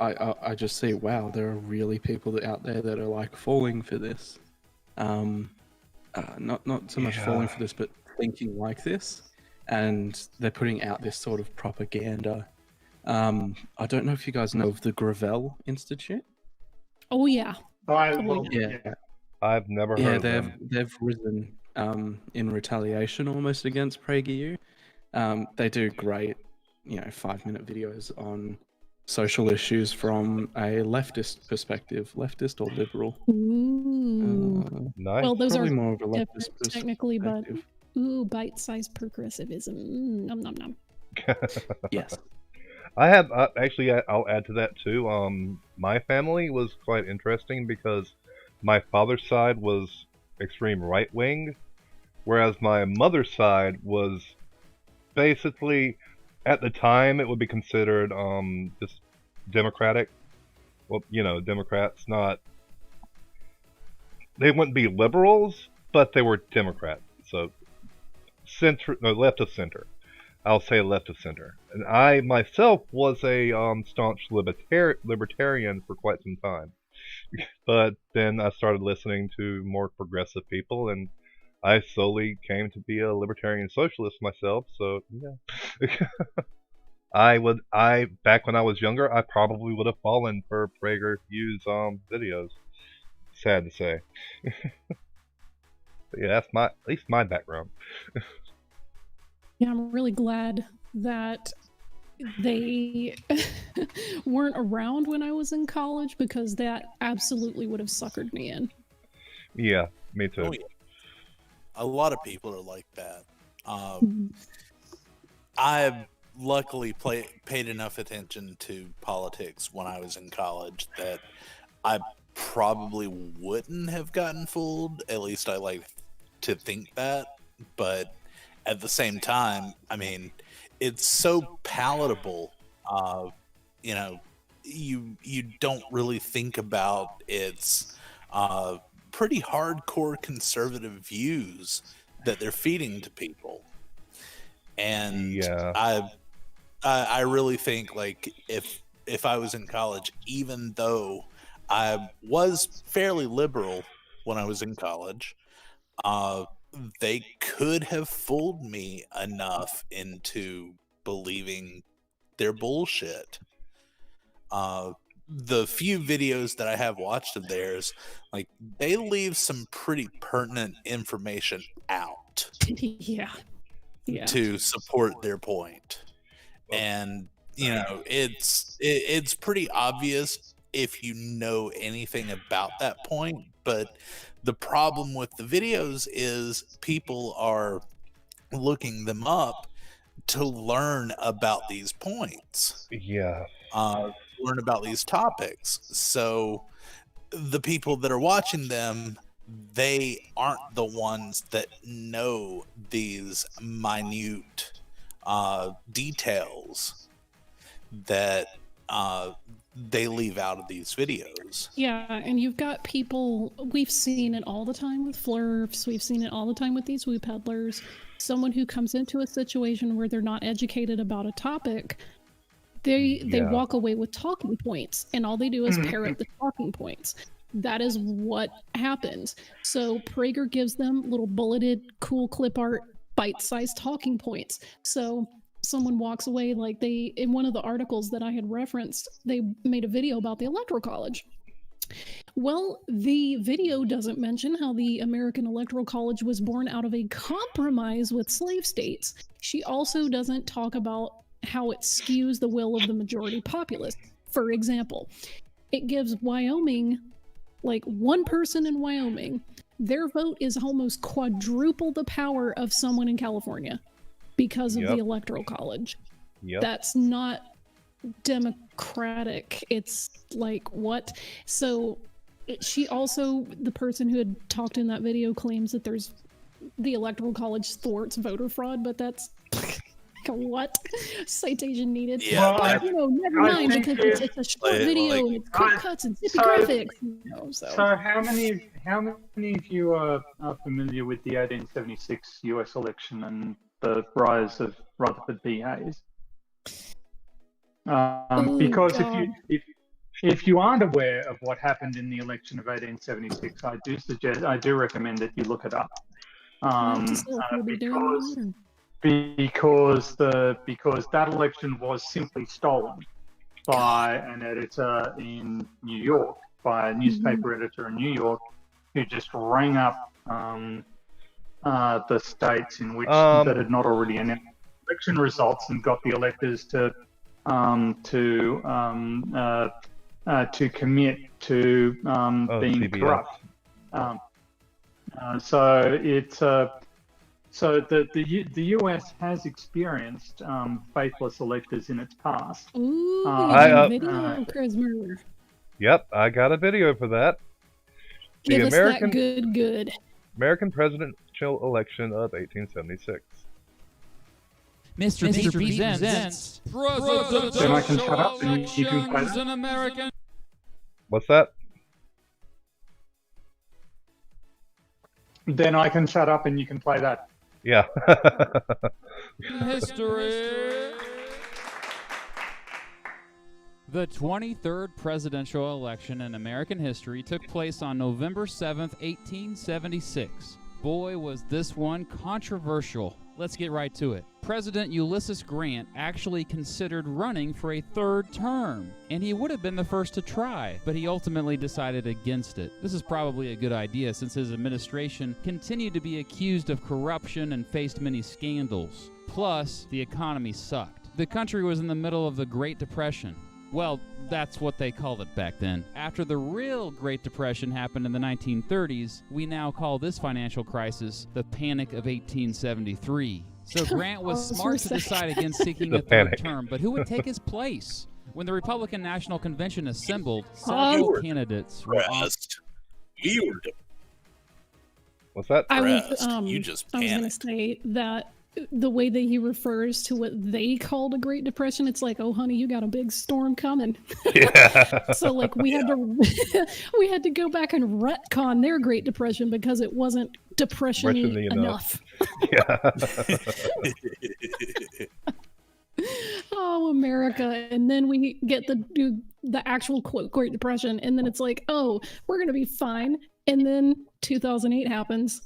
I just see, wow, there are really people out there that are like falling for this. Not so much falling for this, but thinking like this, and they're putting out this sort of propaganda. I don't know if you guys know of the Gravel Institute. Oh yeah. I've never heard of them. They've risen in retaliation almost against PragerU. They do great, 5-minute videos on social issues from a leftist perspective, leftist or liberal. Ooh. Nice. Well, those Probably are more of a leftist different technically, but bite-sized progressivism. Nom nom nom. Yes. I have actually. I'll add to that too. My family was quite interesting because my father's side was extreme right wing, whereas my mother's side was basically, at the time, it would be considered just Democratic. Well, Democrats, not. They wouldn't be liberals, but they were Democrats. So left of center. I'll say left of center. And I myself was a staunch libertarian for quite some time. But then I started listening to more progressive people, and I slowly came to be a libertarian socialist myself. So yeah, back when I was younger, I probably would have fallen for PragerU's videos. Sad to say. But yeah, that's at least my background. Yeah, I'm really glad that they weren't around when I was in college, because that absolutely would have suckered me in. Yeah, me too. Oh, yeah. A lot of people are like that. I luckily paid enough attention to politics when I was in college that I probably wouldn't have gotten fooled. At least I like to think that. But at the same time, I mean, it's so palatable. You know, you don't really think about its pretty hardcore conservative views that they're feeding to people. And Yeah. I really think, like, if I was in college, even though I was fairly liberal when I was in college, they could have fooled me enough into believing their bullshit. The few videos that I have watched of theirs, like, they leave some pretty pertinent information out Yeah. to support their point. And you know, it's pretty obvious if you know anything about that point. But the problem with the videos is people are looking them up to learn about these points, Yeah. learn about these topics. So the people that are watching them, they aren't the ones that know these minute details that they leave out of these videos. Yeah, and you've got people, we've seen it all the time with flirts, we've seen it all the time with these woo peddlers. Someone who comes into a situation where they're not educated about a topic, they walk away with talking points, and all they do is parrot the talking points. That is what happens. So Prager gives them little bulleted, cool clip art, bite-sized talking points. So someone walks away, like in one of the articles that I had referenced, they made a video about the Electoral College. Well, the video doesn't mention how the American Electoral College was born out of a compromise with slave states. She also doesn't talk about how it skews the will of the majority populace. For example, it gives Wyoming, like one person in Wyoming, their vote is almost quadruple the power of someone in California because of the Electoral College. That's not democratic. It's like, what? So she also, the person who had talked in that video, claims that the Electoral College thwarts voter fraud, but that's what? Citation needed. Yeah, but never mind, because it's a short video and it's quick cuts and zippy graphics. So how many of you are familiar with the 1876 US election and the rise of Rutherford B. Hayes? Because if you aren't aware of what happened in the election of 1876, I do recommend that you look it up. Because that election was simply stolen by an editor in New York, by a newspaper editor in New York, who just rang up the states in which that had not already announced election results and got the electors to commit to being CBS. corrupt. So it's so the US has experienced faithless electors in its past. Ooh, video, Charisma. Yep, I got a video for that. Give us that good. American presidential election of 1876. Mr. B presents Then I can shut up and you can play that. American. What's that? Then I can shut up and you can play that. Yeah. History. The 23rd presidential election in American history took place on November 7th, 1876. Boy, was this one controversial. Let's get right to it. President Ulysses Grant actually considered running for a third term, and he would have been the first to try, but he ultimately decided against it. This is probably a good idea since his administration continued to be accused of corruption and faced many scandals. Plus, the economy sucked. The country was in the middle of the Great Depression. Well, that's what they called it back then. After the real Great Depression happened in the 1930s, we now call this financial crisis the Panic of 1873. So Grant was smart to decide against seeking a third term, but who would take his place? When the Republican National Convention assembled, several candidates were What's that? I was You just I was gonna say that the way that he refers to what they called a Great Depression, it's like, oh honey, you got a big storm coming. Yeah. So like we had to we had to go back and retcon their Great Depression because it wasn't depression-y enough. Yeah. Oh, America. And then we get the actual quote Great Depression, and then it's like, oh, we're gonna be fine. And then 2008 happens.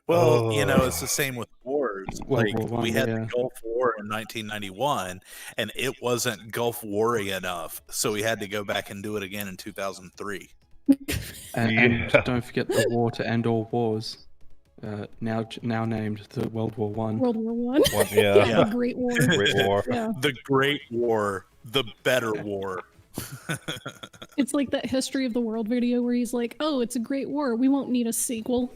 Well, you know, it's the same with wars. World Like, War I, we had yeah. the Gulf War in 1991, and it wasn't Gulf War-y enough, so we had to go back and do it again in 2003. And don't forget the war to end all wars. Now named the World War One. World War One. Yeah. The Great War. Great War. Yeah. The Great War, the better war. It's like that History of the World video where he's like, oh, it's a great war. We won't need a sequel.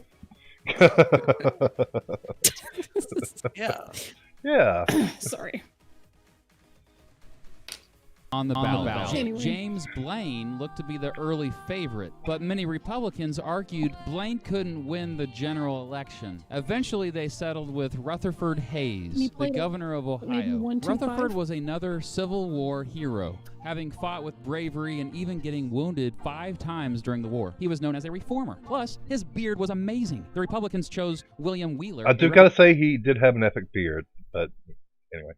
Yeah. Yeah. Sorry. on the ballot. Anyway. James Blaine looked to be the early favorite, but many Republicans argued Blaine couldn't win the general election. Eventually, they settled with Rutherford Hayes, the governor of Ohio. Rutherford was another Civil War hero, having fought with bravery and even getting wounded 5 times during the war. He was known as a reformer. Plus, his beard was amazing. The Republicans chose William Wheeler. I do gotta say he did have an epic beard, but anyway.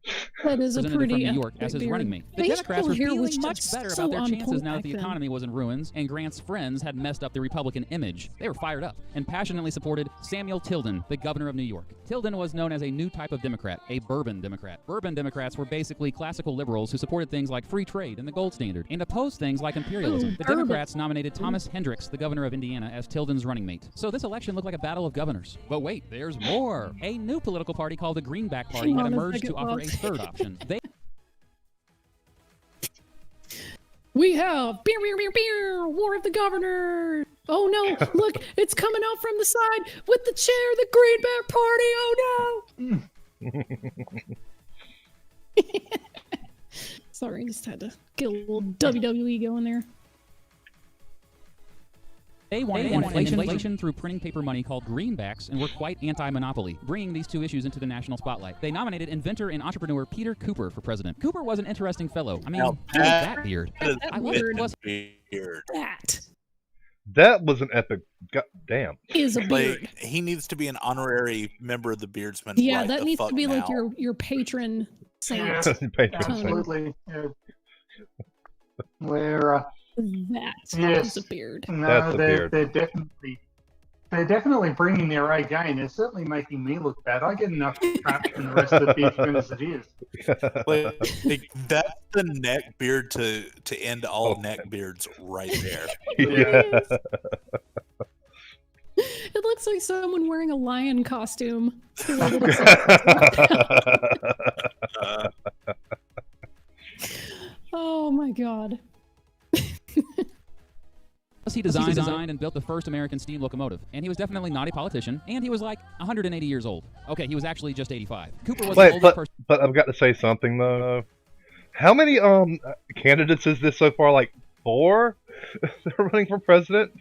That is a pretty from New York as his running mate. The Democrats were feeling much better about their chances now that the economy was in ruins and Grant's friends had messed up the Republican image. They were fired up and passionately supported Samuel Tilden, the governor of New York. Tilden was known as a new type of Democrat, a bourbon Democrat. Bourbon Democrats were basically classical liberals who supported things like free trade and the gold standard and opposed things like imperialism. The Democrats nominated Thomas Hendricks, the governor of Indiana, as Tilden's running mate. So this election looked like a battle of governors. But wait, there's more. A new political party called the Greenback Party had emerged to offer a third option. We have War of the Governors. Oh no, look, it's coming out from the side with the chair, the Greenback Party. Oh no. Sorry, just had to get a little WWE going there. They wanted inflation through printing paper money called greenbacks and were quite anti-monopoly, bringing these two issues into the national spotlight. They nominated inventor and entrepreneur Peter Cooper for president. Cooper was an interesting fellow. I mean, that beard. I love it. That was an epic. God damn. Is a beard. Like, he needs to be an honorary member of the Beardsmen. Yeah, right that needs to be now. like your patron saint. Absolutely. Yeah. Where That yes, is a beard. No, That's a beard. They're definitely bringing their A game. They're certainly making me look bad. I get enough crap from the rest of the beardsmen as it is. Like, that's the neck beard to end all neck beards right there. Yeah. It looks like someone wearing a lion costume. Oh my god. Plus, he designed and built the first American steam locomotive, and he was definitely not a politician, and he was like 180 years old. Okay, he was actually just 85. Cooper was the oldest person. But I've got to say something though. How many candidates is this so far? Like 4 that are running for president?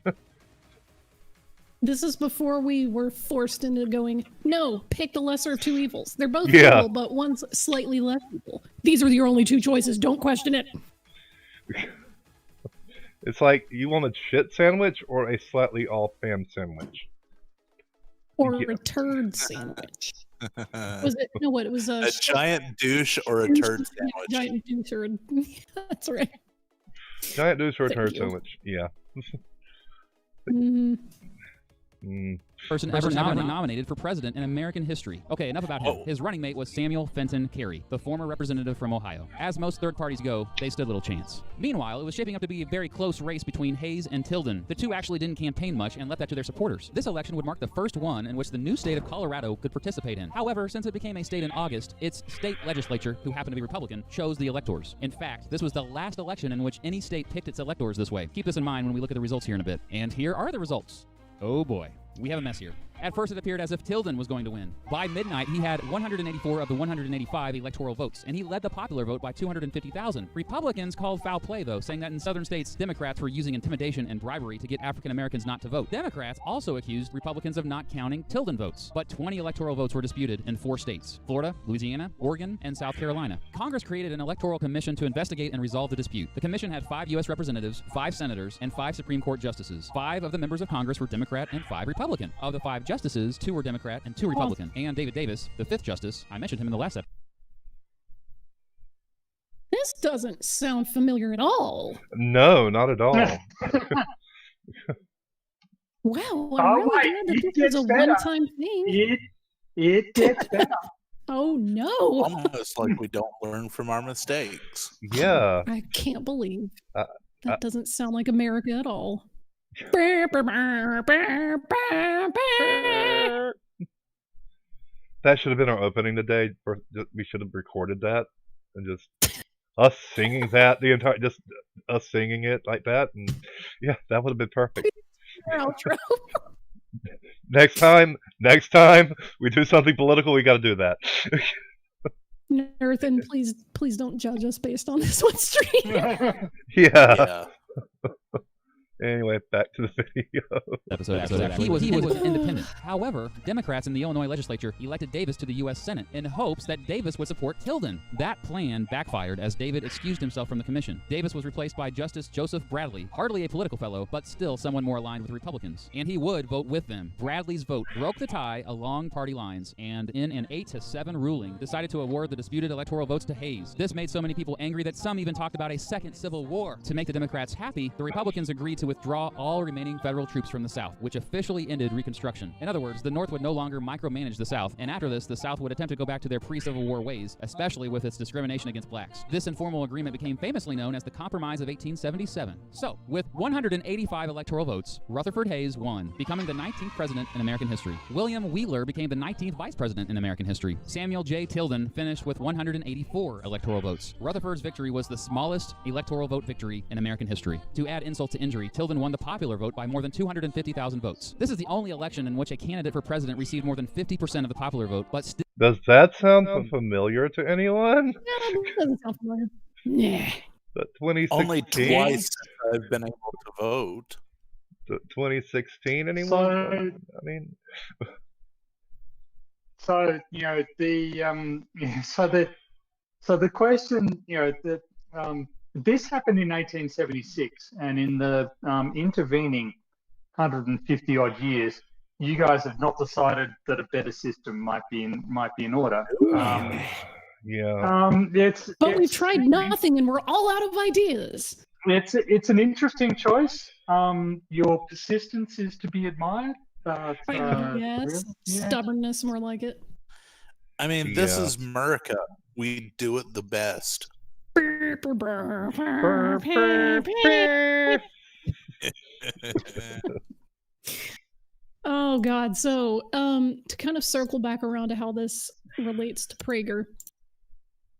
This is before we were forced into going, no, pick the lesser of two evils. They're both evil, but one's slightly less evil. These are your only 2 choices. Don't question it. It's like, you want a shit sandwich or a slightly off ham sandwich? Or a turd sandwich. Was it? No, what? It was a giant douche or a turd sandwich. Giant douche or that's right. Giant douche or a turd sandwich, yeah. Person ever nominated for president in American history. Okay, enough about him. Oh. His running mate was Samuel Fenton Cary, the former representative from Ohio. As most third parties go, they stood little chance. Meanwhile, it was shaping up to be a very close race between Hayes and Tilden. The two actually didn't campaign much and left that to their supporters. This election would mark the first one in which the new state of Colorado could participate in. However, since it became a state in August, its state legislature, who happened to be Republican, chose the electors. In fact, this was the last election in which any state picked its electors this way. Keep this in mind when we look at the results here in a bit. And here are the results. Oh boy, we have a mess here. At first, it appeared as if Tilden was going to win. By midnight, he had 184 of the 185 electoral votes, and he led the popular vote by 250,000. Republicans called foul play, though, saying that in southern states, Democrats were using intimidation and bribery to get African Americans not to vote. Democrats also accused Republicans of not counting Tilden votes, but 20 electoral votes were disputed in 4 states: Florida, Louisiana, Oregon, and South Carolina. Congress created an electoral commission to investigate and resolve the dispute. The commission had 5 U.S. representatives, 5 senators, and 5 Supreme Court justices. 5 of the members of Congress were Democrat and 5 Republican. Of the 5 justices, 2 were Democrat and 2 Republican. And David Davis, the 5th justice, I mentioned him in the last episode. This doesn't sound familiar at all. No, not at all. Wow, I'm really glad that this is a one-time thing. It gets better. Oh no! Almost like we don't learn from our mistakes. Yeah. I can't believe that doesn't sound like America at all. That should have been our opening today. We should have recorded that and just us singing that just us singing it like that, and yeah, that would have been perfect. Outro. Next time we do something political, we got to do that. Nathan, please don't judge us based on this one stream. Yeah. Anyway, back to the video. Episode. He was independent. However, Democrats in the Illinois legislature elected Davis to the U.S. Senate in hopes that Davis would support Tilden. That plan backfired as David excused himself from the commission. Davis was replaced by Justice Joseph Bradley, hardly a political fellow, but still someone more aligned with Republicans. And he would vote with them. Bradley's vote broke the tie along party lines, and in an 8-7 ruling, decided to award the disputed electoral votes to Hayes. This made so many people angry that some even talked about a second civil war. To make the Democrats happy, the Republicans agreed to withdraw all remaining federal troops from the South, which officially ended Reconstruction. In other words, the North would no longer micromanage the South, and after this, the South would attempt to go back to their pre-Civil War ways, especially with its discrimination against blacks. This informal agreement became famously known as the Compromise of 1877. So, with 185 electoral votes, Rutherford Hayes won, becoming the 19th president in American history. William Wheeler became the 19th vice president in American history. Samuel J. Tilden finished with 184 electoral votes. Rutherford's victory was the smallest electoral vote victory in American history. To add insult to injury, Tilden won the popular vote by more than 250,000 votes. This is the only election in which a candidate for president received more than 50% of the popular vote, but still... Does that sound familiar to anyone? It doesn't sound familiar. Yeah. 2016? Only twice I've been able to vote. 2016, anyone? So, I mean... So, the question, this happened in 1876, and in the intervening 150 odd years, you guys have not decided that a better system might be in order. But we've tried nothing, and we're all out of ideas. It's an interesting choice. Your persistence is to be admired. But, yes, stubbornness, more like it. I mean, this is America. We do it the best. Oh God. So to kind of circle back around to how this relates to Prager,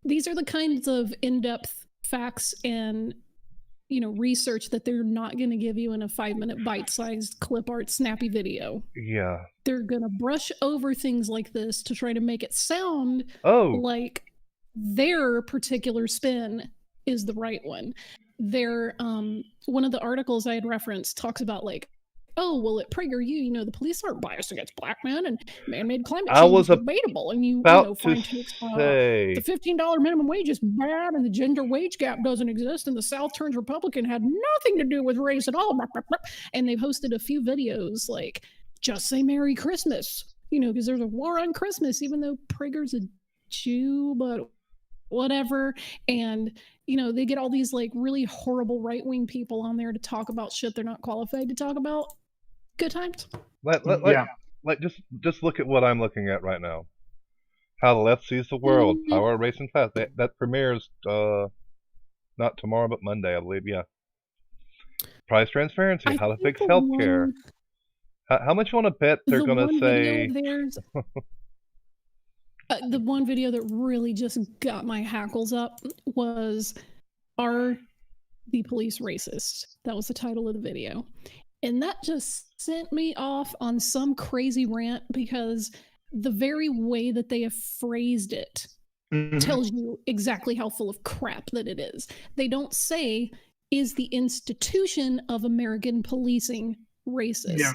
these are the kinds of in-depth facts and research that they're not going to give you in a 5-minute bite-sized clip art snappy video. Yeah. They're going to brush over things like this to try to make it sound like their particular spin is the right one. Their one of the articles I had referenced talks about at PragerU, the police aren't biased against black men, and man-made climate change is debatable, and find the $15 minimum wage is bad, and the gender wage gap doesn't exist, and the South turns Republican had nothing to do with race at all. And they've hosted a few videos like, just say Merry Christmas, because there's a war on Christmas, even though Prager's a Jew, but whatever. And they get all these really really horrible right-wing people on there to talk about shit they're not qualified to talk about. Good times. Just look at what I'm looking at right now. How the Left Sees the World, Power, Race, and Class. That premieres not tomorrow, but Monday, I believe. Yeah. Price Transparency, How to Fix Healthcare. How much you want to bet they're going to say? The one video that really just got my hackles up was, "Are the police racist?" That was the title of the video. And that just sent me off on some crazy rant, because the very way that they have phrased it tells you exactly how full of crap that it is. They don't say, is the institution of American policing racist? Yeah.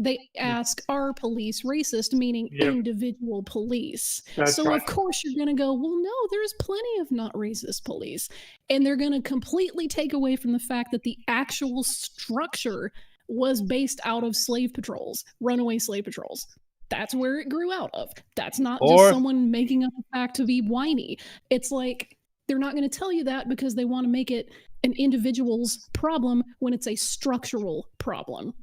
They ask, are police racist, meaning individual police. That's right. Of course you're going to go, well, no, there's plenty of not racist police. And they're going to completely take away from the fact that the actual structure was based out of slave patrols, runaway slave patrols. That's where it grew out of. That's not just someone making up a fact to be whiny. It's like, they're not going to tell you that because they want to make it an individual's problem when it's a structural problem.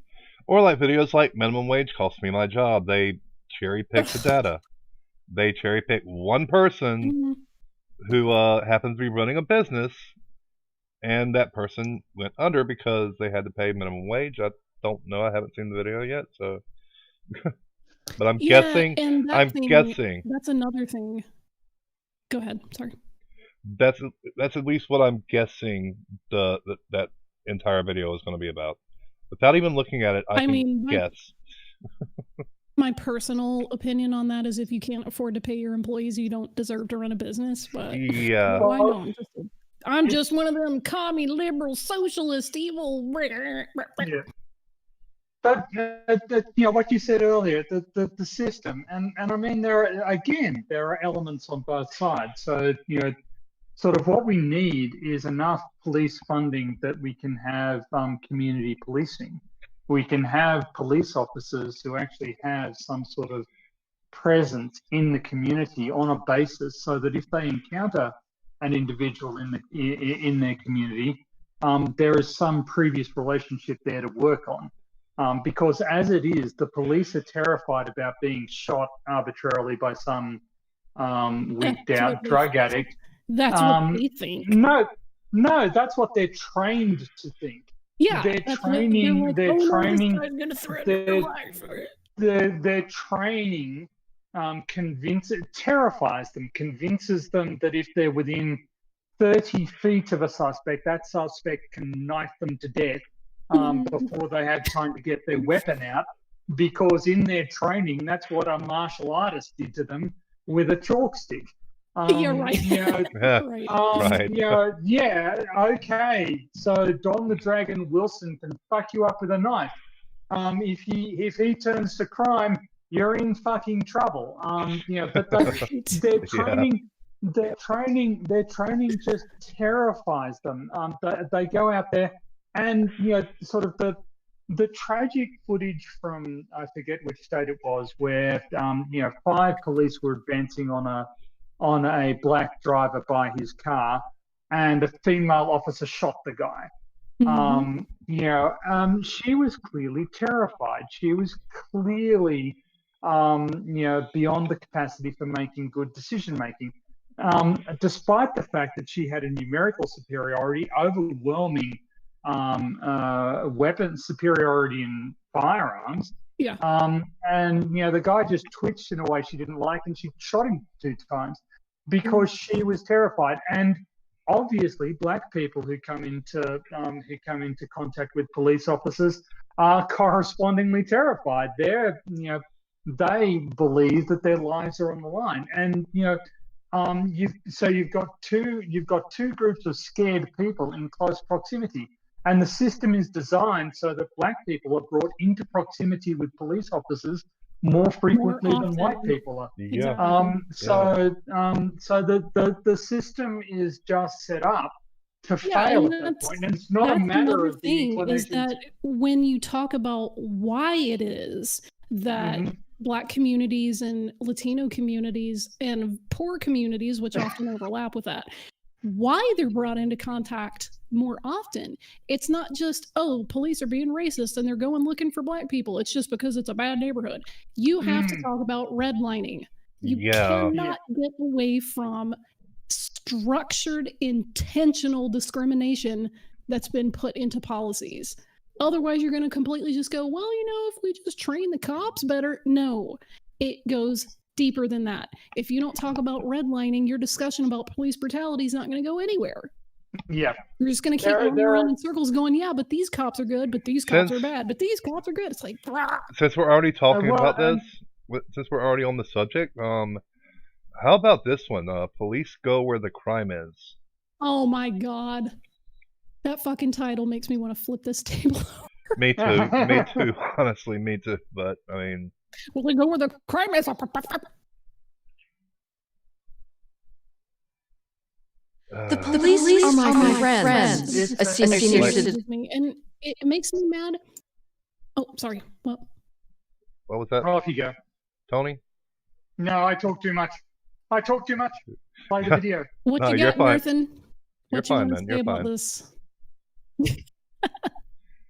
Or like videos like minimum wage costs me my job. They cherry pick the data. They cherry pick one person who happens to be running a business, and that person went under because they had to pay minimum wage. I don't know. I haven't seen the video yet, so. But I'm guessing. Guessing. That's another thing. Go ahead. Sorry. That's at least what I'm guessing that entire video is going to be about. Without even looking at it, I can guess. My personal opinion on that is, if you can't afford to pay your employees, you don't deserve to run a business. But yeah, I know I'm just one of them commie, liberal, socialist, evil. Yeah. But what you said earlier, the system, and I mean, there are elements on both sides. So sort of what we need is enough police funding that we can have community policing. We can have police officers who actually have some sort of presence in the community on a basis, so that if they encounter an individual in their community, there is some previous relationship there to work on. Because as it is, the police are terrified about being shot arbitrarily by some wigged out drug addict. That's what they think. No, that's what they're trained to think. Yeah, their training terrifies them, convinces them that if they're within 30 feet of a suspect, that suspect can knife them to death before they have time to get their weapon out, because in their training, that's what a martial artist did to them with a chalk stick. You're right. Okay. So Don the Dragon Wilson can fuck you up with a knife. If he turns to crime, you're in fucking trouble. But their training just terrifies them. They go out there, and sort of the tragic footage from, I forget which state it was, where 5 police were advancing on a black driver by his car, and a female officer shot the guy. She was clearly terrified. She was clearly, beyond the capacity for making good decision making, despite the fact that she had a numerical superiority, overwhelming weapon superiority in firearms. Yeah. And the guy just twitched in a way she didn't like, and she shot him 2 times because she was terrified. And obviously, black people who come into contact with police officers are correspondingly terrified. They believe that their lives are on the line, and you've got two groups of scared people in close proximity. And the system is designed so that black people are brought into proximity with police officers more frequently than white people are. Yeah. So the system is just set up to fail at that point. And it's not a matter of the inclination. Is that when you talk about why it is that black communities and Latino communities and poor communities, which often overlap with that, why they're brought into contact more often. It's not just, oh, police are being racist and they're going looking for black people. It's just because it's a bad neighborhood. You have to talk about redlining. You cannot get away from structured, intentional discrimination that's been put into policies. Otherwise, you're going to completely just go, well, if we just train the cops better. No, it goes deeper than that. If you don't talk about redlining, your discussion about police brutality is not going to go anywhere. Yeah. You're just going to keep running around in circles going, yeah, but these cops are good, but these cops are bad, but these cops are good. It's like, rah. Since we're already talking about this, since we're already on the subject, how about this one? Police go where the crime is. Oh my God. That fucking title makes me want to flip this table over. Me too. Honestly, me too. But, I mean... Well, they go where the crime is. The police are my friends. A senior citizen. And it makes me mad. Oh, sorry. What was that? Off you go. Tony? No, I talk too much. Play the video. What you got, Nathan? You're fine, man. You're fine. This?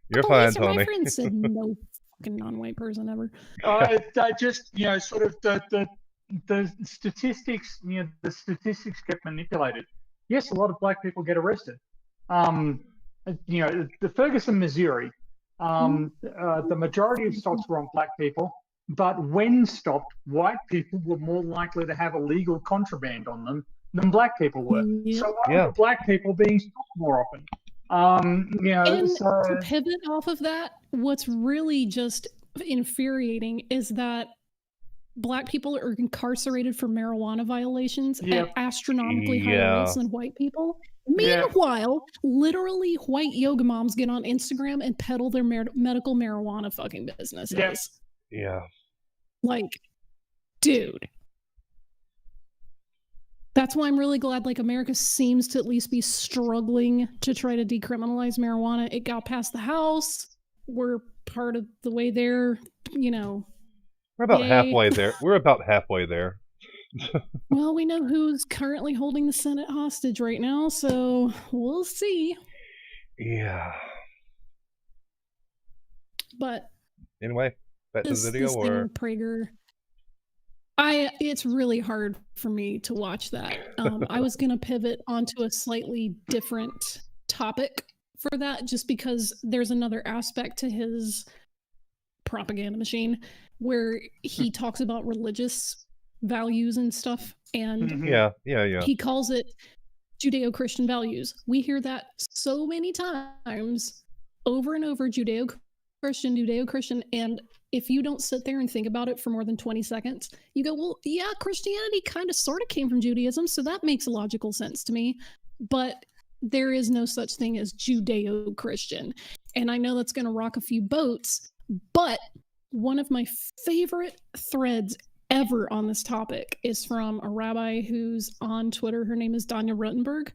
You're fine, Tony. My friend said no fucking non-white person ever. I just, sort of the statistics, the statistics get manipulated. Yes, a lot of black people get arrested. The Ferguson, Missouri, the majority of stops were on black people, but when stopped, white people were more likely to have illegal contraband on them than black people were. Yeah. So why were black people being stopped more often? To pivot off of that, what's really just infuriating is that black people are incarcerated for marijuana violations at astronomically higher rates than white people. Meanwhile, literally white yoga moms get on Instagram and peddle their medical marijuana fucking businesses. Yeah. Like, dude. That's why I'm really glad, America seems to at least be struggling to try to decriminalize marijuana. It got past the House. We're part of the way there, We're about halfway there. We're about halfway there. Well, we know who's currently holding the Senate hostage right now, so we'll see. Yeah. But anyway, back to the video, or Prager. It's really hard for me to watch that. I was gonna pivot onto a slightly different topic for that, just because there's another aspect to his propaganda machine where he talks about religious values and stuff, and he calls it Judeo-Christian values. We hear that so many times over and over, Judeo-Christian, and if you don't sit there and think about it for more than 20 seconds, you go, well, yeah, Christianity kind of sort of came from Judaism, so that makes logical sense to me. But there is no such thing as Judeo-Christian. And I know that's going to rock a few boats, but one of my favorite threads ever on this topic is from a rabbi who's on Twitter. Her name is Danya Rutenberg.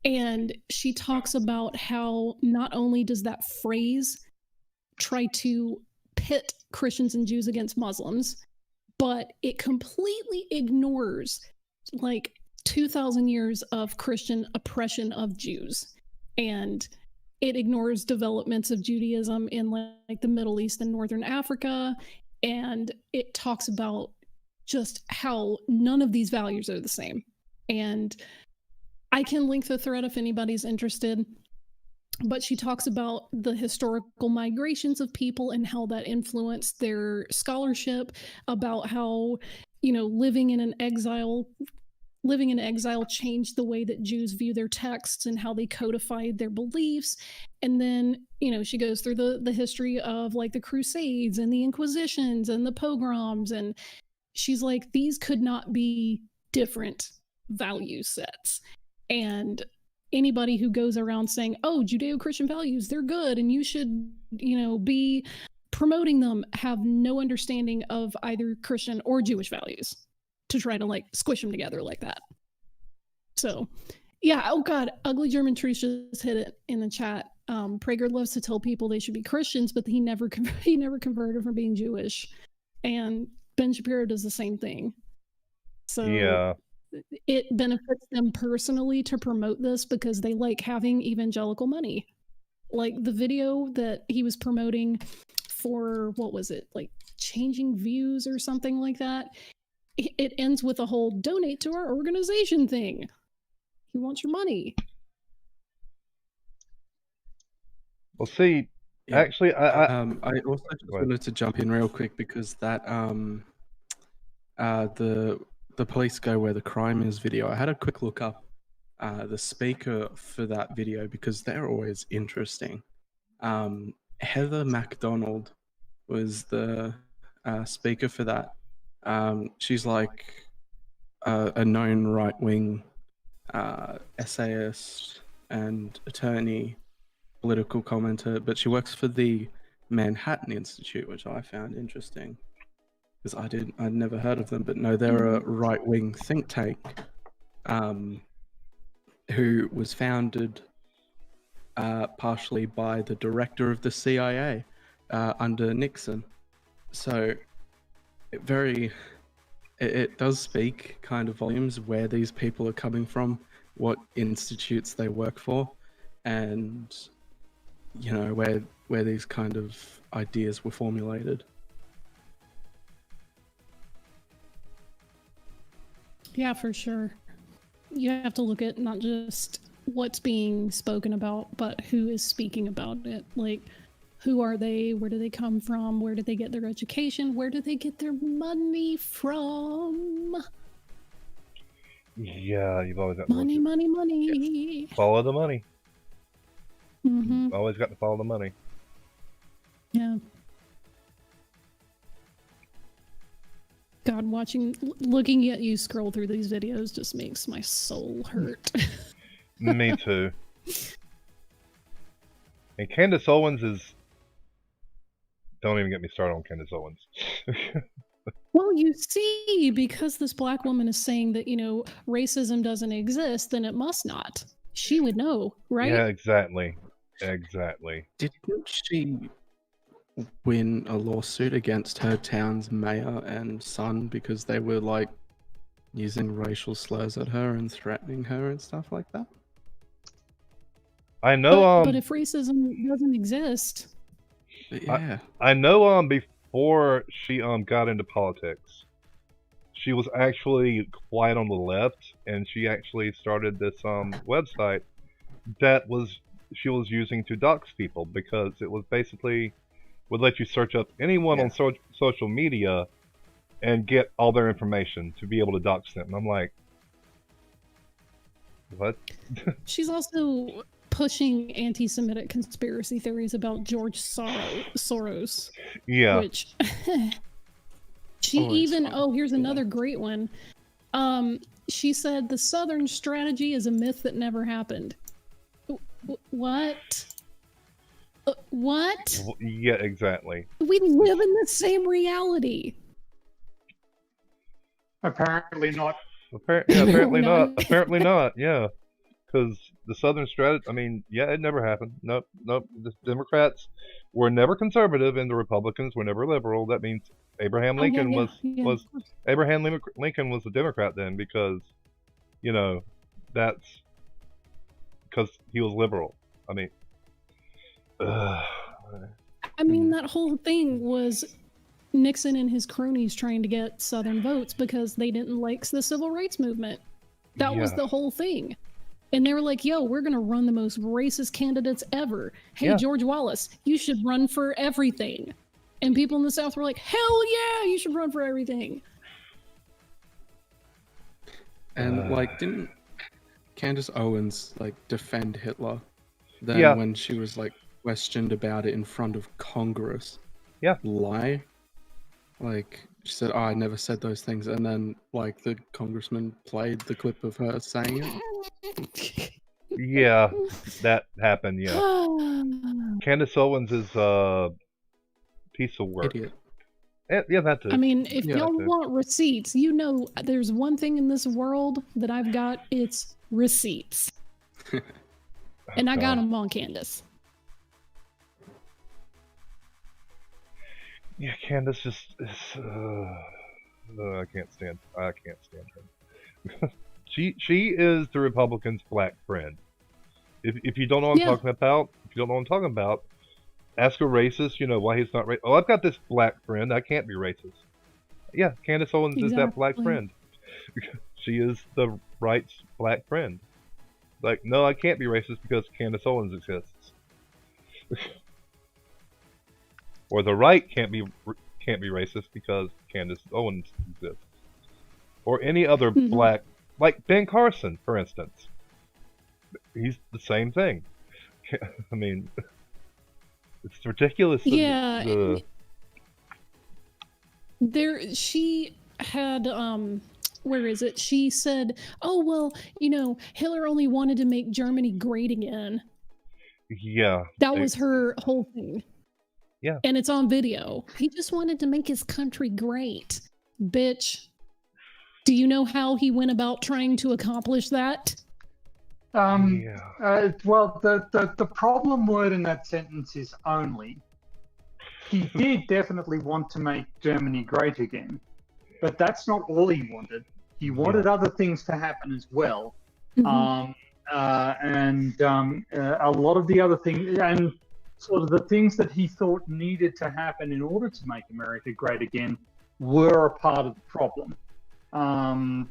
And she talks about how not only does that phrase try to pit Christians and Jews against Muslims, but it completely ignores 2,000 years of Christian oppression of Jews, and it ignores developments of Judaism in the Middle East and Northern Africa, and it talks about just how none of these values are the same. And I can link the thread if anybody's interested. But she talks about the historical migrations of people and how that influenced their scholarship, about how, living in exile changed the way that Jews view their texts and how they codified their beliefs. And then, she goes through the history of the Crusades and the Inquisitions and the pogroms. And she's like, these could not be different value sets. And anybody who goes around saying, oh, Judeo-Christian values, they're good and you should, be promoting them, have no understanding of either Christian or Jewish values to try to squish them together like that. So, yeah, oh God, Ugly German Truth just hit it in the chat. Prager loves to tell people they should be Christians, but he never converted from being Jewish. And Ben Shapiro does the same thing. So, it benefits them personally to promote this because they like having evangelical money. Like the video that he was promoting for, what was it, like changing views or something like that, it ends with a whole donate to our organization thing. He wants your money. Well, see, Yeah. actually, I also just wanted to jump in real quick because that the police go where the crime is video. I had a quick look up the speaker for that video because they're always interesting. Heather MacDonald was the speaker for that. She's like a known right-wing essayist and attorney, political commenter, but she works for the Manhattan Institute, which I found interesting because I'd never heard of them, but no, they're a right-wing think tank who was founded partially by the director of the CIA under Nixon. So it does speak kind of volumes where these people are coming from, what institutes they work for, and you know where these kind of ideas were formulated. Yeah, for sure. You have to look at not just what's being spoken about, but who is speaking about it. Like, who are they? Where do they come from? Where do they get their education? Where do they get their money from? yeah, you've always got Money, money, money. follow the money. Mm-hmm. Always got to follow the money. Yeah. God, looking at you scroll through these videos just makes my soul hurt. Me too. And Candace Owens is... Don't even get me started on Candace Owens. Well, you see, because this black woman is saying that, you know, racism doesn't exist, then it must not. She would know, right? Yeah, exactly. Exactly. Didn't she win a lawsuit against her town's mayor and son because they were like using racial slurs at her and threatening her and stuff like that? I know. But if racism doesn't exist, yeah, I know. Before she got into politics, she was actually quite on the left, and she actually started this website that she was using to dox people because it was basically would let you search up anyone on social media and get all their information to be able to dox them. And I'm like, what? she's also pushing anti-Semitic conspiracy theories about George Soros. Yeah. Which here's another great one. She said the Southern strategy is a myth that never happened. What? What? Yeah, exactly. We live in the same reality. Apparently not. Apparently not. Apparently not. Yeah, because the Southern strategy. I mean, yeah, it never happened. Nope. The Democrats were never conservative, and the Republicans were never liberal. That means Abraham Lincoln was Abraham Lincoln was a Democrat then, because that's because he was liberal. I mean, that whole thing was Nixon and his cronies trying to get Southern votes because they didn't like the civil rights movement. That was the whole thing. And they were like, yo, we're going to run the most racist candidates ever. Hey, George Wallace, you should run for everything. And people in the South were like, hell yeah, you should run for everything. And didn't Candace Owens defend Hitler? Then when she was questioned about it in front of Congress, lie? She said, I never said those things, and then the congressman played the clip of her saying it. Yeah, that happened. Yeah, Candace Owens is a piece of work. Idiot. Yeah, that too. I mean, if y'all want receipts, there's one thing in this world that I've got. It's receipts, and I got them on Candace. Yeah, Candace just is. I can't stand her. She is the Republicans' black friend. If you don't know what I'm talking about, ask a racist, why he's not racist. Oh, I've got this black friend. I can't be racist. Yeah, Candace Owens is that black friend. She is the right's black friend. Like, no, I can't be racist because Candace Owens exists. Or the right can't be racist because Candace Owens exists. Or any other black, like Ben Carson, for instance. He's the same thing. I mean, it's ridiculous. Yeah. She had, where is it? She said, oh, well, Hitler only wanted to make Germany great again. Yeah. That was her whole thing. Yeah. And it's on video. He just wanted to make his country great. Bitch. Do you know how he went about trying to accomplish that? Well, the problem word in that sentence is only. He did definitely want to make Germany great again, but that's not all he wanted. He wanted other things to happen as well. And a lot of the other things, and sort of the things that he thought needed to happen in order to make America great again, were a part of the problem. It's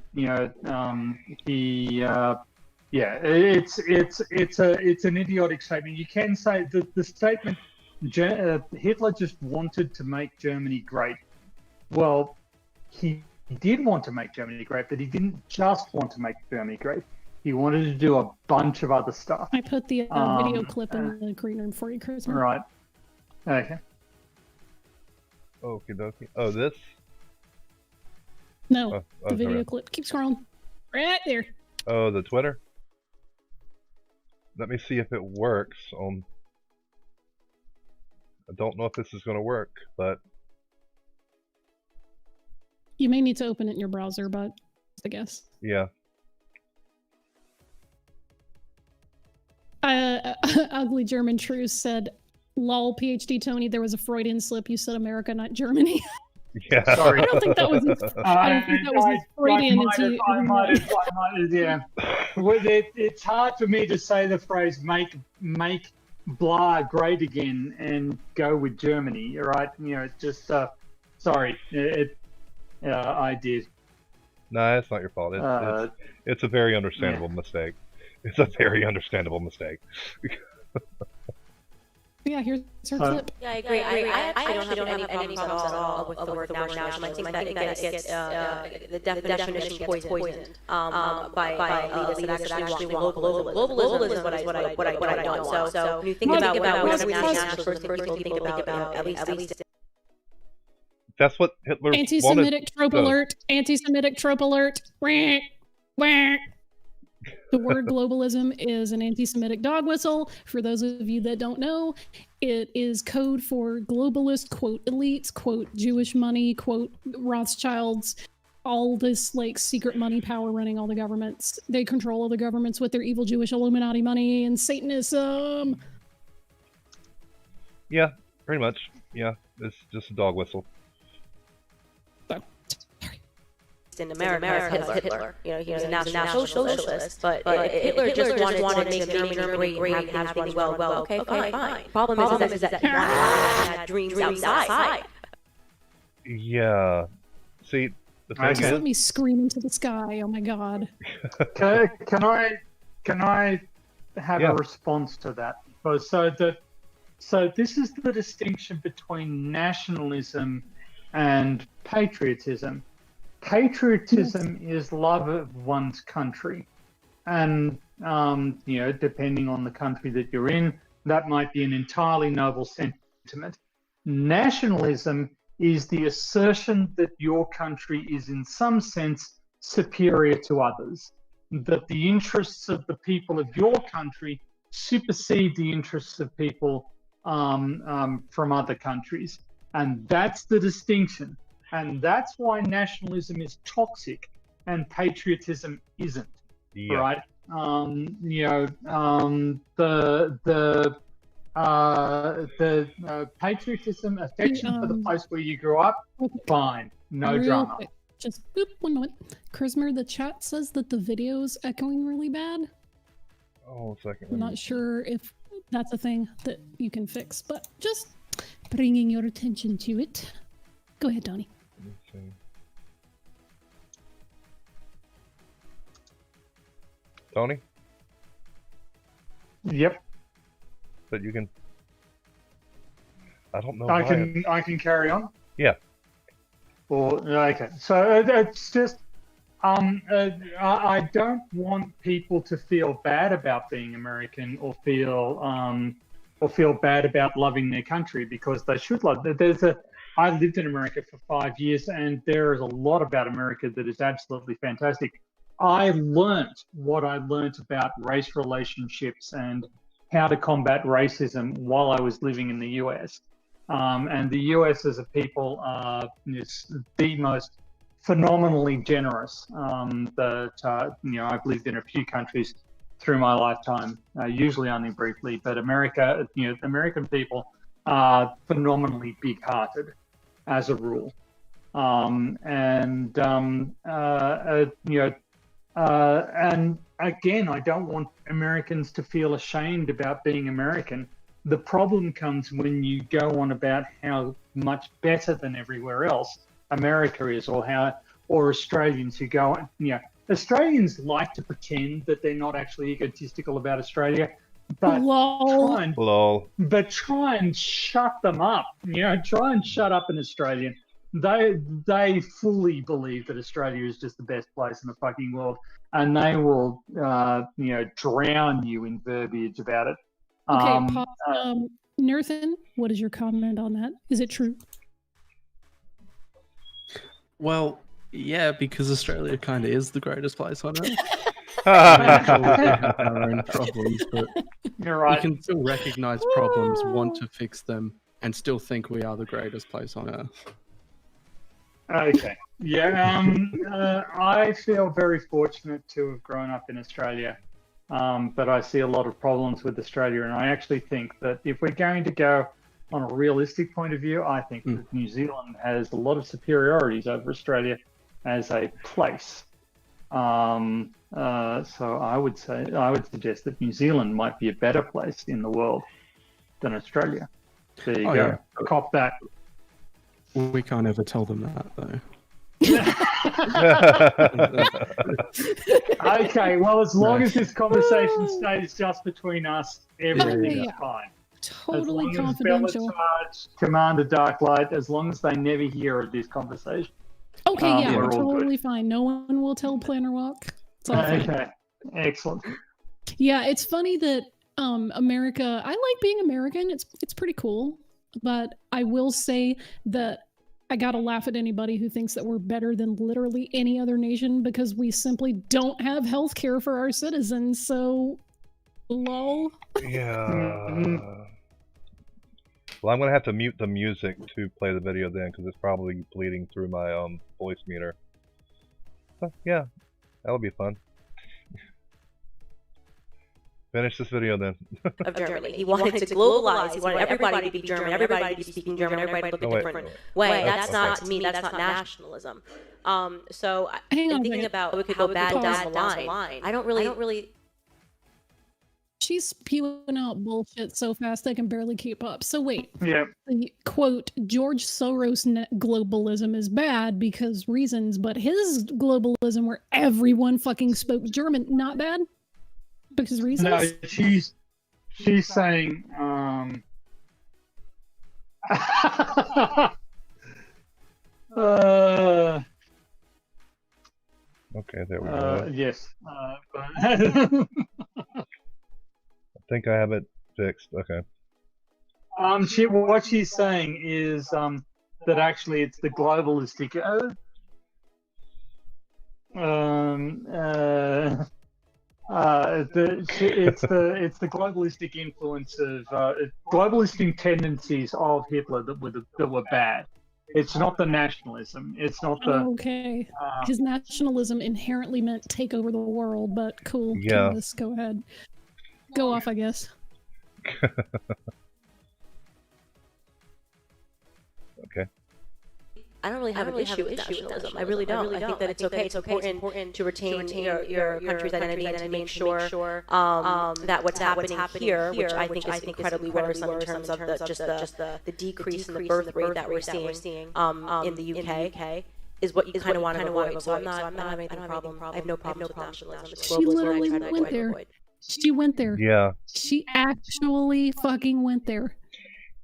an idiotic statement. You can say that the statement Hitler just wanted to make Germany great. Well, he did want to make Germany great, but he didn't just want to make Germany great. He wanted to do a bunch of other stuff. I put the video clip in the green room for you, Chris. Right. Okay. Okie dokie. Oh, this? No, the video clip. Keep scrolling. Right there. Oh, the Twitter? Let me see if it works on... I don't know if this is going to work, but... You may need to open it in your browser, but I guess. Yeah. Ugly German Truce said, lol, PhD Tony, there was a Freudian slip. You said America, not Germany. Yeah. Sorry. I don't think that was as Freudian as he... Yeah. Well, it's hard for me to say the phrase make blah great again and go with Germany, right? Just, sorry. I did. No, it's not your fault. It's a very understandable mistake. It's a very understandable mistake. Yeah, here's her clip. Yeah, I agree. I actually don't have any problems at all with the word nationalism. I think that it gets the definition gets poisoned by elitists that actually want globalism. Globalism is what I don't. So when you think about nationalism, first people think about at least. That's what Hitler Anti-Semitic wanted. trope alert. Anti-Semitic trope alert. Wah, wah. The word globalism is an anti-Semitic dog whistle. For those of you that don't know, it is code for globalist, quote, elites, quote, Jewish money, quote, Rothschilds, all this like secret money power running all the governments. They control all the governments with their evil Jewish Illuminati money and Satanism. Yeah, pretty much. Yeah, it's just a dog whistle. In America as Hitler. He was a national socialist, but Hitler just wanted to make Germany great and have things well. Okay, fine. Problem is that he had dreams outside. Yeah. See, the thing Just let me scream into the sky. Oh my God. Can I have a response to that? So this is the distinction between nationalism and patriotism. Patriotism is love of one's country, and depending on the country that you're in, that might be an entirely noble sentiment. Nationalism is the assertion that your country is in some sense superior to others, that the interests of the people of your country supersede the interests of people from other countries, and that's the distinction. And that's why nationalism is toxic and patriotism isn't. Yeah. Right? The patriotism, affection for the place where you grew up, fine, no drama. Just boop, 1 moment. Chrismer, the chat says that the video's echoing really bad. Oh, a second. I'm not sure if that's a thing that you can fix, but just bringing your attention to it. Go ahead, Donnie. Let me see. Tony? Yep. But you can... I don't know I why. I can carry on. Yeah. Or okay, so it's just I don't want people to feel bad about being American or feel bad about loving their country, because they should love. I lived in America for 5 years, and there is a lot about America that is absolutely fantastic. I learnt what I learnt about race relationships and how to combat racism while I was living in the US. And the US as a people is the most phenomenally generous I've lived in a few countries through my lifetime, usually only briefly, but American people are phenomenally big-hearted as a rule. And again, I don't want Americans to feel ashamed about being American. The problem comes when you go on about how much better than everywhere else America is, or Australians who go, Australians like to pretend that they're not actually egotistical about Australia, but try and shut them up. Try and shut up an Australian. They fully believe that Australia is just the best place in the fucking world, and they will drown you in verbiage about it. Okay, Nerthan, what is your comment on that? Is it true? Well, yeah, because Australia kind of is the greatest place on earth. We have our own problems, but you're right. we can still recognize problems, want to fix them, and still think we are the greatest place on earth. Okay. Yeah. I feel very fortunate to have grown up in Australia, but I see a lot of problems with Australia, and I actually think that if we're going to go on a realistic point of view, I think that New Zealand has a lot of superiorities over Australia as a place. So I would suggest that New Zealand might be a better place in the world than Australia. There you go. Yeah. Cop that. We can't ever tell them that, though. Okay, well, as long as this conversation stays just between us, everything is fine. Totally as long confidential. As Charge, Commander Darklight, as long as they never hear of this conversation. Okay, we're all totally good. fine. No one will tell Planner Walk. It's all fine. Okay, excellent. Yeah, it's funny that America. I like being American. It's pretty cool, but I will say that I gotta laugh at anybody who thinks that we're better than literally any other nation because we simply don't have health care for our citizens. So, lol. Yeah. Well, I'm gonna have to mute the music to play the video then, because it's probably bleeding through my voice meter. But yeah, that'll be fun. Finish this video then. Of Germany. He wanted to globalize. He wanted everybody to be German, everybody to be speaking German, everybody to look a different way. That's not, to me, that's not nationalism. So thinking about we could go bad down the line. I don't really. She's spewing out bullshit so fast I can barely keep up. So wait. Yeah. Quote, George Soros globalism is bad because reasons, but his globalism where everyone fucking spoke German, not bad? Because reasons? No, she's saying Okay, there we go. Yes. I think I have it fixed. Okay. What she's saying is that actually it's the globalistic. It's the globalistic influence of globalistic tendencies of Hitler that were bad. It's not the nationalism. It's not the. Okay. His nationalism inherently meant take over the world, but cool. Yeah. Candace, go ahead. Go off, I guess. Okay. I don't really have an issue with nationalism. I really don't. I think that it's okay. It's important to retain your country's identity and to make sure that what's happening here, which I think is incredibly worrisome in terms of the decrease in the birth rate that we're seeing in the UK, is what you kind of want to avoid. So I don't have any problem. I have no problem with nationalism. It's She literally went there. She went there. Yeah. She actually fucking went there.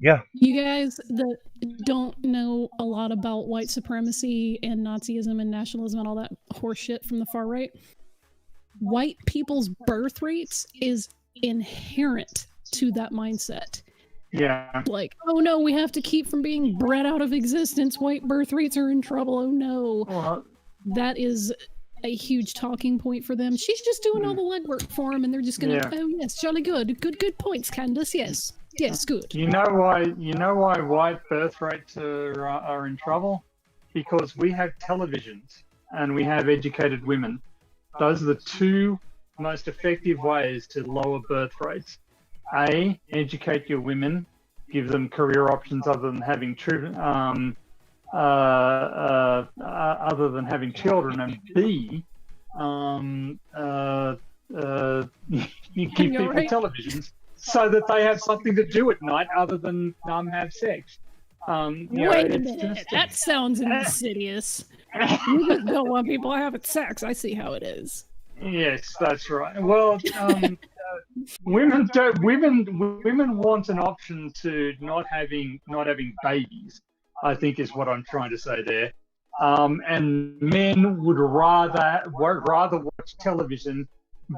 Yeah. You guys that don't know a lot about white supremacy and Nazism and nationalism and all that horse shit from the far right, white people's birth rates is inherent to that mindset. Yeah. Like, oh no, we have to keep from being bred out of existence. White birth rates are in trouble. Oh no. That is a huge talking point for them. She's just doing all the legwork for them, and they're just gonna, oh yes, jolly good. Good points, Candace. Yes. Yes, good. You know why white birth rates are in trouble? Because we have televisions and we have educated women. Those are the two most effective ways to lower birth rates. A, educate your women, give them career options other than having children, and B, you give people televisions so that they have something to do at night other than have sex. Wait a minute, that sounds insidious. You just don't want people having sex. I see how it is. Yes, that's right. Well, women want an option to not having babies, I think is what I'm trying to say there. And men would rather watch television,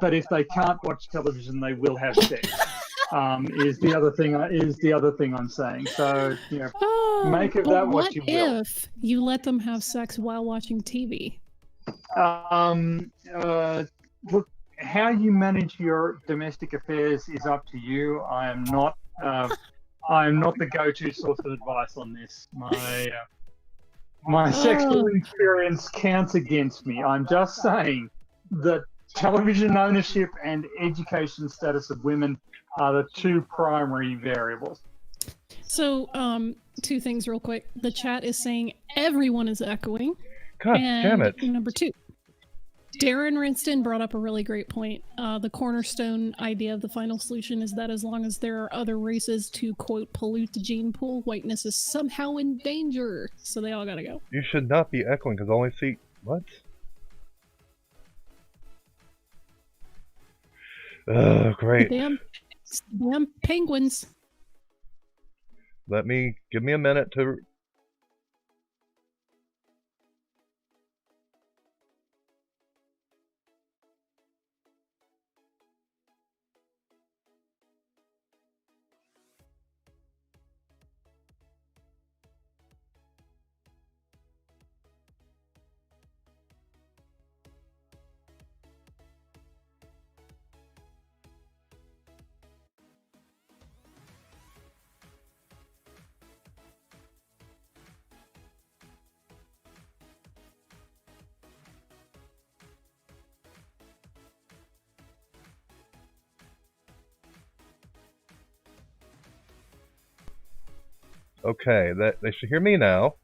but if they can't watch television, they will have sex. Is the other thing I'm saying. So make of that what you will. What if you let them have sex while watching TV? Look, how you manage your domestic affairs is up to you. I am not the go-to source of advice on this. My sexual experience counts against me. I'm just saying that television ownership and education status of women are the two primary variables. So, two things real quick. The chat is saying everyone is echoing. God damn it. Number two, Darren Rinston brought up a really great point. The cornerstone idea of the final solution is that as long as there are other races to, quote, pollute the gene pool, whiteness is somehow in danger. So they all gotta go. You should not be echoing because I only see... What? Oh, great. Damn penguins. Give me a minute to... Okay, they should hear me now.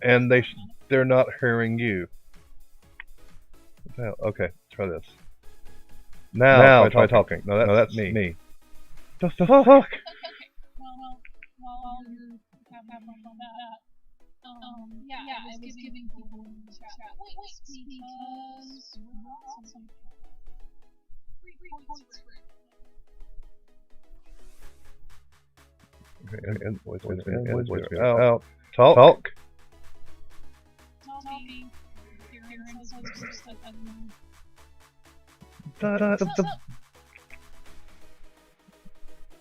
And they're not hearing you. What the hell? Okay, try this. Now try talking. No, that's me. The fuck? Okay. Well, while you're having fun with that, I was giving people in the chat points because we're awesome. 3 points for it. Okay, and voice out. Talk.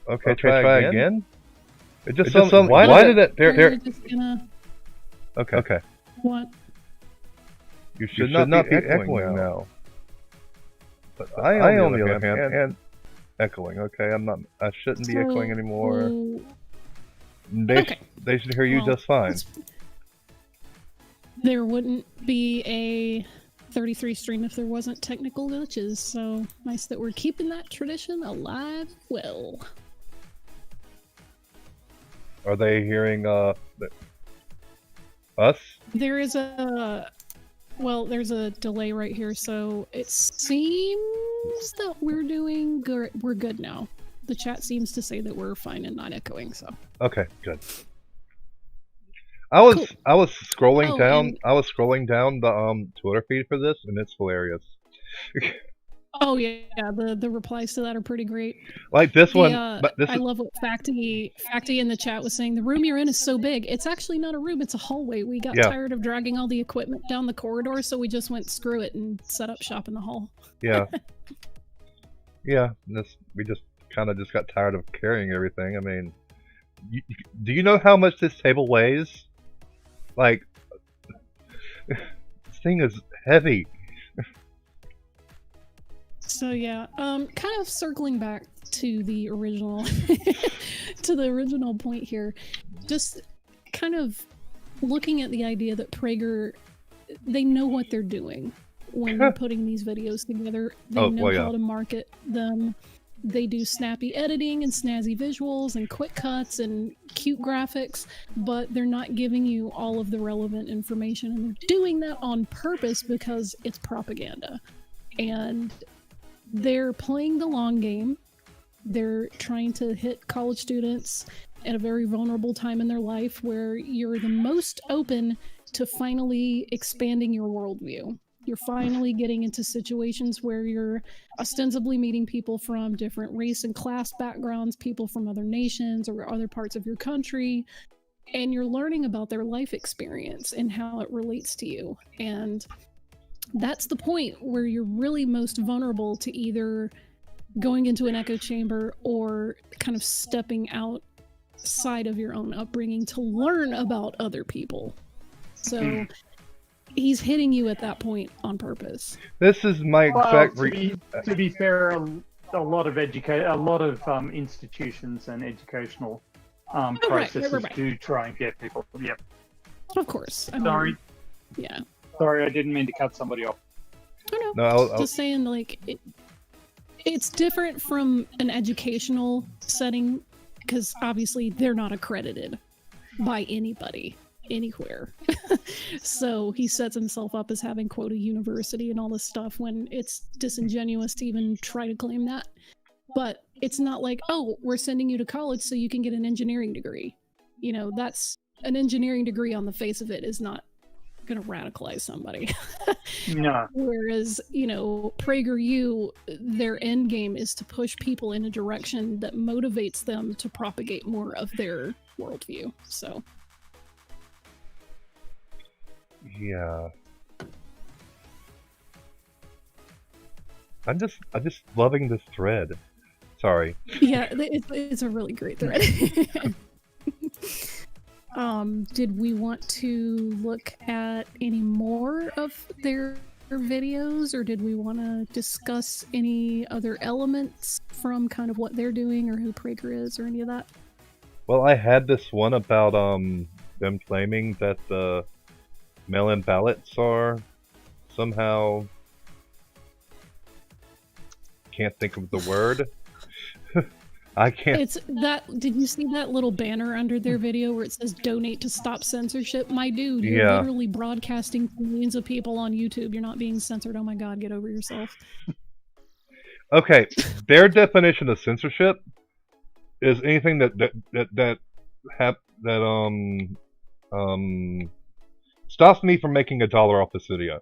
Okay, try again. It just why did it? There. Okay. What? You should not be echoing now. But I, on the other hand, am echoing. Okay, I shouldn't be echoing anymore. They should hear you just fine. There wouldn't be a 33 stream if there wasn't technical glitches, so nice that we're keeping that tradition alive well. Are they hearing Us? There is there's a delay right here, so it seems that we're good now. The chat seems to say that we're fine and not echoing, so. Okay, good. I was scrolling Oh, down. and- I was scrolling down the Twitter feed for this, and it's hilarious. Oh yeah, the replies to that are pretty great. Like this one, but I love what Facty in the chat was saying. The room you're in is so big. It's actually not a room; it's a hallway. We got tired of dragging all the equipment down the corridor, so we just went screw it and set up shop in the hall. Yeah. Yeah. We just kind of got tired of carrying everything. I mean, do you know how much this table weighs? Like, this thing is heavy. So yeah, kind of circling back to the original, point here, just kind of looking at the idea that Prager, they know what they're doing when they're putting these videos together. They know how to market them. They do snappy editing and snazzy visuals and quick cuts and cute graphics, but they're not giving you all of the relevant information, and they're doing that on purpose because it's propaganda. And they're playing the long game. They're trying to hit college students at a very vulnerable time in their life where you're the most open to finally expanding your worldview. You're finally getting into situations where you're ostensibly meeting people from different race and class backgrounds, people from other nations or other parts of your country, and you're learning about their life experience and how it relates to you. And that's the point where you're really most vulnerable to either going into an echo chamber or kind of stepping outside of your own upbringing to learn about other people. So he's hitting you at that point on purpose. This is my exact. To be fair, a lot of institutions and educational processes do try and get people. Yep. Of course. Sorry. Yeah. Sorry, I didn't mean to cut somebody off. Oh, no. I'll just saying, like, it's different from an educational setting because obviously they're not accredited by anybody anywhere. So he sets himself up as having, quote, a university and all this stuff when it's disingenuous to even try to claim that. But it's not like, oh, we're sending you to college so you can get an engineering degree. You know, that's an engineering degree on the face of it is not going to radicalize somebody. No. Whereas, you know, PragerU, their end game is to push people in a direction that motivates them to propagate more of their worldview. So. Yeah. I'm just loving this thread. Sorry. Yeah, it's a really great thread. Did we want to look at any more of their videos, or did we want to discuss any other elements from kind of what they're doing or who Prager is or any of that? Well, I had this one about them claiming that the mail-in ballots are somehow, can't think of the word. I can't. It's that. Did you see that little banner under their video where it says "Donate to Stop Censorship"? My dude, you're literally broadcasting to millions of people on YouTube. You're not being censored. Oh my God, get over yourself. Okay, their definition of censorship is anything that stops me from making $1 off this video.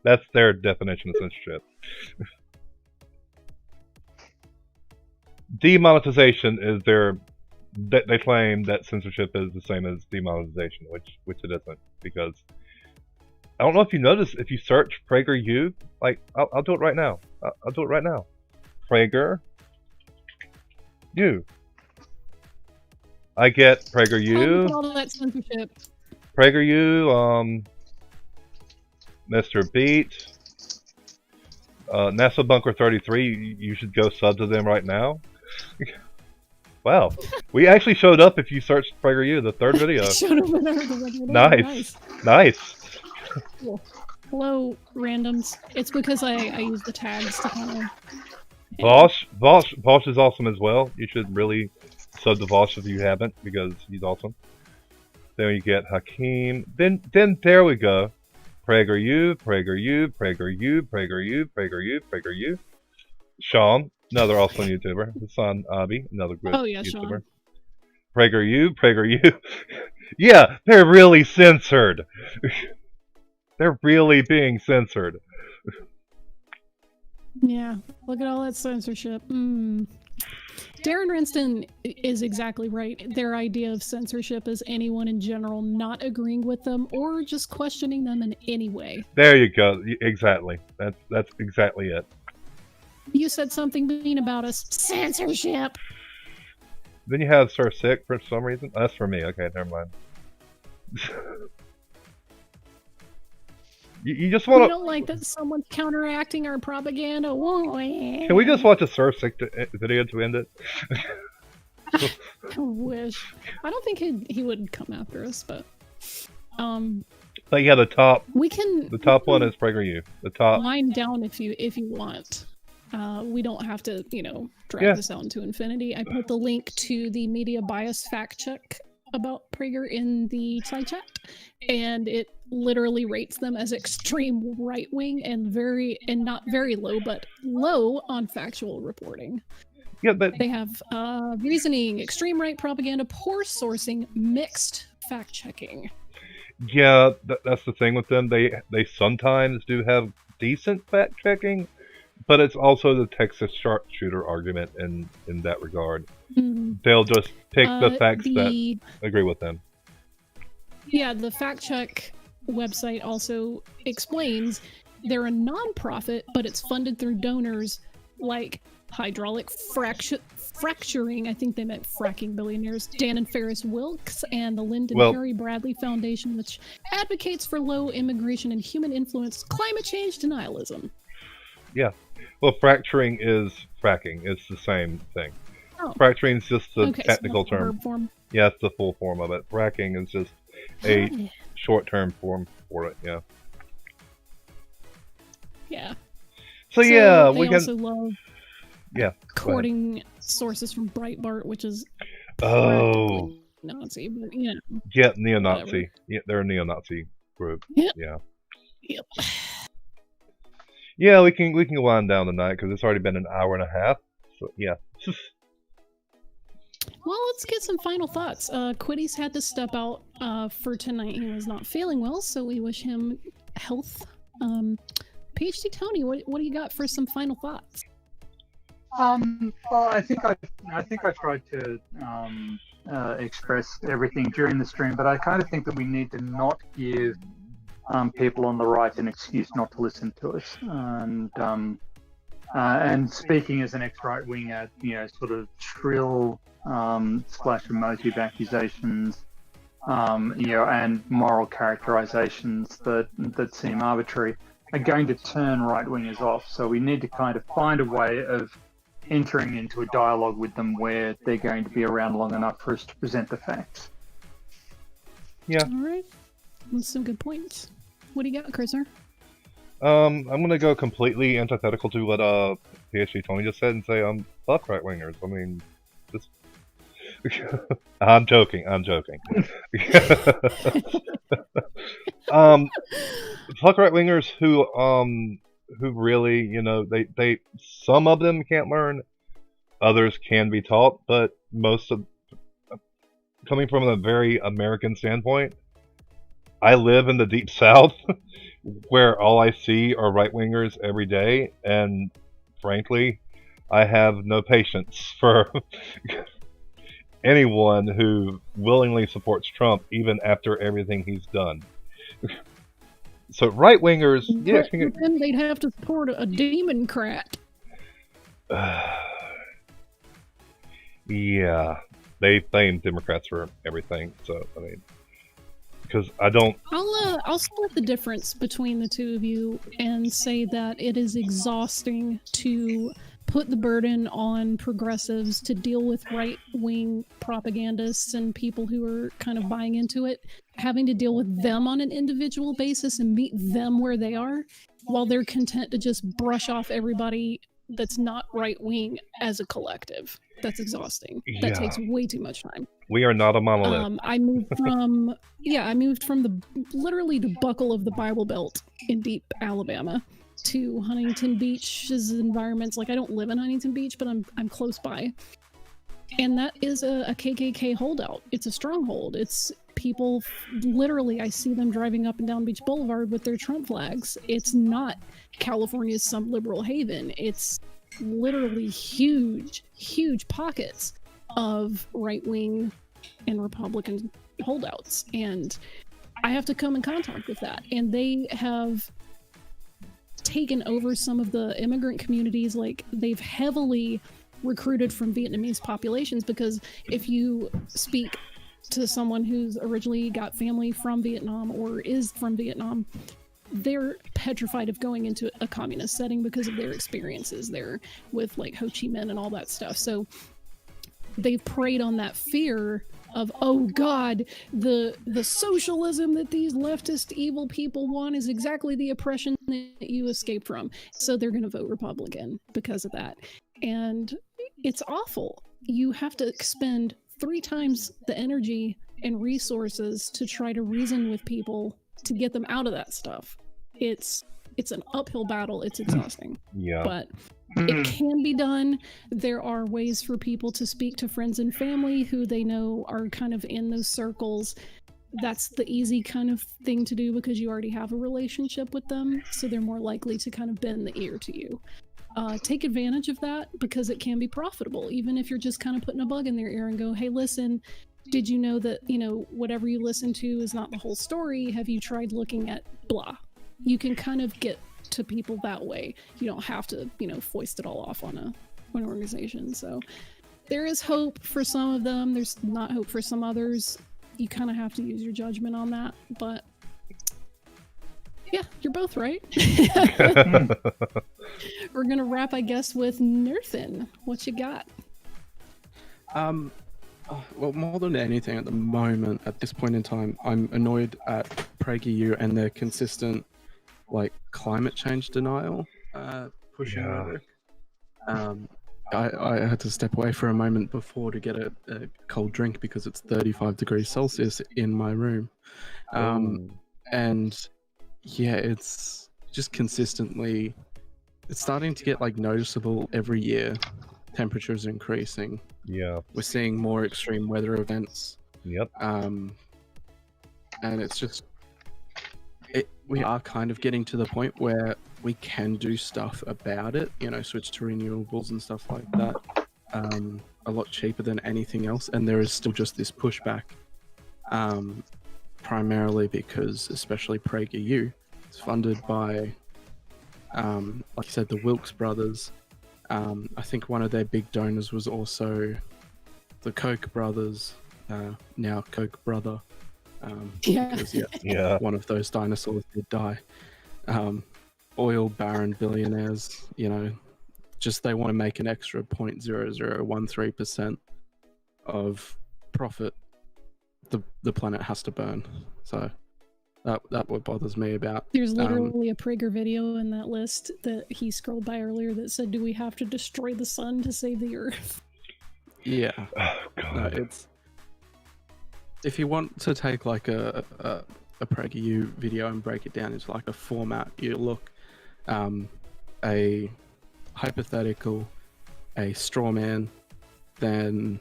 That's their definition of censorship. Demonetization is they claim that censorship is the same as demonetization, which it isn't, because I don't know if you notice, if you search PragerU, like I'll do it right now. I'll do it right now. PragerU. I get PragerU. All that censorship. PragerU, Mr. Beat, NASA Bunker 33. You should go sub to them right now. Wow, we actually showed up if you searched PragerU, the third video. Nice. Cool. Hello, randoms. It's because I use the tags to kind of. Vosh is awesome as well. You should really sub to Vosh if you haven't, because he's awesome. Then you get Hakeem. Then there we go. PragerU, PragerU, PragerU, PragerU, PragerU, PragerU. Sean, another awesome YouTuber. His son Abi, another good YouTuber. Sean. PragerU. Yeah, they're really censored. They're really being censored. Yeah, look at all that censorship. Darren Rinston is exactly right. Their idea of censorship is anyone in general not agreeing with them or just questioning them in any way. There you go. Exactly. That's exactly it. You said something mean about us. Censorship! Then you have Sir Sick for some reason. That's for me. Okay, never mind. you just want to... We don't like that someone's counteracting our propaganda. Can we just watch a Sir Sick video to end it? I wish. I don't think he would come after us, but... But yeah, the top one is PragerU. The top... Wind down if you want. We don't have to, drag this out into infinity. I put the link to the media bias fact check about Prager in the side chat, and it literally rates them as extreme right wing and not very low, but low on factual reporting. Yeah, but they have reasoning, extreme right propaganda, poor sourcing, mixed fact checking. Yeah, that's the thing with them. They sometimes do have decent fact checking. But it's also the Texas sharpshooter argument in that regard. Mm-hmm. They'll just pick the facts that agree with them. Yeah, the fact check website also explains they're a non-profit, but it's funded through donors like Hydraulic Fracturing, I think they meant fracking billionaires, Dan and Ferris Wilkes, and the Lyndon Harry Bradley Foundation, which advocates for low immigration and human influence climate change denialism. Yeah. Well, fracturing is fracking. It's the same thing. Oh. Fracturing is just the technical so term. Form. Yeah, it's the full form of it. Fracking is just a short-term form for it. Yeah. Yeah. So yeah, we can. can. Also love. Yeah. Quoting sources from Breitbart, which is. Nazi, but Yeah, neo-Nazi. Whatever. Yeah, they're a neo-Nazi group. Yep. Yeah. Yep. Yeah, we can wind down the night because it's already been an hour and a half. So yeah. Well, let's get some final thoughts. Quiddy's had to step out for tonight. He was not feeling well, so we wish him health. PhD Tony, what do you got for some final thoughts? Well, I think I tried to express everything during the stream, but I kind of think that we need to not give people on the right an excuse not to listen to us. And speaking as an ex-right winger, sort of shrill splash emotive accusations, and moral characterizations that seem arbitrary are going to turn right wingers off. So we need to kind of find a way of entering into a dialogue with them where they're going to be around long enough for us to present the facts. Yeah. All right. That's some good points. What do you got, Chriser? I'm gonna go completely antithetical to what PhD Tony just said and say fuck right wingers. I mean, just I'm joking. Fuck right wingers who really, they some of them can't learn, others can be taught, but most of coming from a very American standpoint, I live in the deep south where all I see are right-wingers every day, and frankly, I have no patience for anyone who willingly supports Trump even after everything he's done. So right-wingers, yeah. Then they'd have to support a Democrat. Yeah, they blame Democrats for everything, so, I mean... Because I don't... I'll split the difference between the two of you and say that it is exhausting to put the burden on progressives to deal with right-wing propagandists and people who are kind of buying into it, having to deal with them on an individual basis and meet them where they are, while they're content to just brush off everybody that's not right wing as a collective. That's exhausting. That takes way too much time. We are not a monolith. I moved from literally the buckle of the Bible Belt in deep Alabama to Huntington Beach's environments. Like, I don't live in Huntington Beach, but I'm close by. And that is a KKK holdout. It's a stronghold. It's people, literally, I see them driving up and down Beach Boulevard with their Trump flags. It's not California's some liberal haven. It's literally huge, huge pockets of right-wing and Republican holdouts. And I have to come in contact with that. And they have taken over some of the immigrant communities. Like, they've heavily recruited from Vietnamese populations, because if you speak to someone who's originally got family from Vietnam or is from Vietnam, they're petrified of going into a communist setting because of their experiences there with like Ho Chi Minh and all that stuff. So they've preyed on that fear of, oh God, the socialism that these leftist evil people want is exactly the oppression that you escaped from. So they're going to vote Republican because of that. And it's awful. You have to expend 3 times the energy and resources to try to reason with people to get them out of that stuff. It's an uphill battle. It's exhausting. Yeah. But it can be done. There are ways for people to speak to friends and family who they know are kind of in those circles. That's the easy kind of thing to do because you already have a relationship with them, so they're more likely to kind of bend the ear to you. Take advantage of that because it can be profitable, even if you're just kind of putting a bug in their ear and go, hey, listen, did you know that, whatever you listen to is not the whole story? Have you tried looking at blah? You can kind of get to people that way. You don't have to, foist it all off on an organization. So there is hope for some of them. There's not hope for some others. You kind of have to use your judgment on that. But yeah, you're both right. We're going to wrap, I guess, with Nerthin. What you got? Well, more than anything at the moment, at this point in time, I'm annoyed at PragerU and their consistent, climate change denial pushing rhetoric. I had to step away for a moment before to get a cold drink because it's 35 degrees Celsius in my room. And yeah, it's just consistently, it's starting to get noticeable every year. Temperatures increasing. Yeah. We're seeing more extreme weather events. Yep. And it's just, we are kind of getting to the point where we can do stuff about it, switch to renewables and stuff like that, a lot cheaper than anything else. And there is still just this pushback, primarily because, especially PragerU, it's funded by, like you said, the Wilkes brothers. I think one of their big donors was also the Koch brothers, now Koch brother. Because, one of those dinosaurs did die. Oil baron billionaires, just they want to make an extra 0.0013% of profit. The planet has to burn. So that what bothers me about. There's literally a Prager video in that list that he scrolled by earlier that said, "Do we have to destroy the sun to save the Earth?" Yeah. Oh God. No, it's, if you want to take a PragerU video and break it down into a format, you look a hypothetical, a straw man, then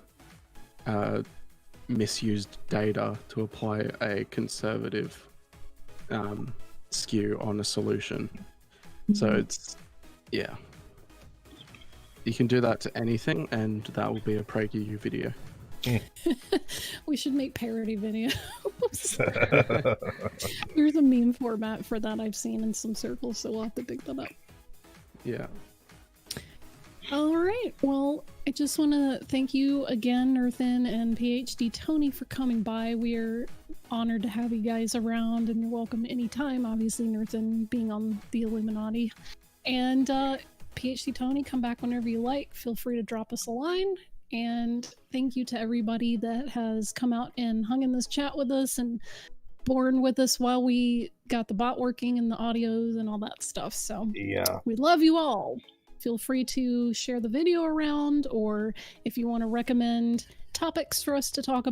misused data to apply a conservative skew on a solution. So it's, yeah. You can do that to anything, and that will be a PragerU video. We should make parody videos. There's a meme format for that I've seen in some circles, so we'll have to pick that up. Yeah. All right. Well, I just want to thank you again, Nerthin and PhD Tony, for coming by. We're honored to have you guys around, and you're welcome anytime. Obviously, Nerthin being on the Illuminati. And PhD Tony, come back whenever you like. Feel free to drop us a line. And thank you to everybody that has come out and hung in this chat with us and borne with us while we got the bot working and the audios and all that stuff. So yeah, we love you all. feel free to share the video around, or if you want to recommend topics for us to talk about.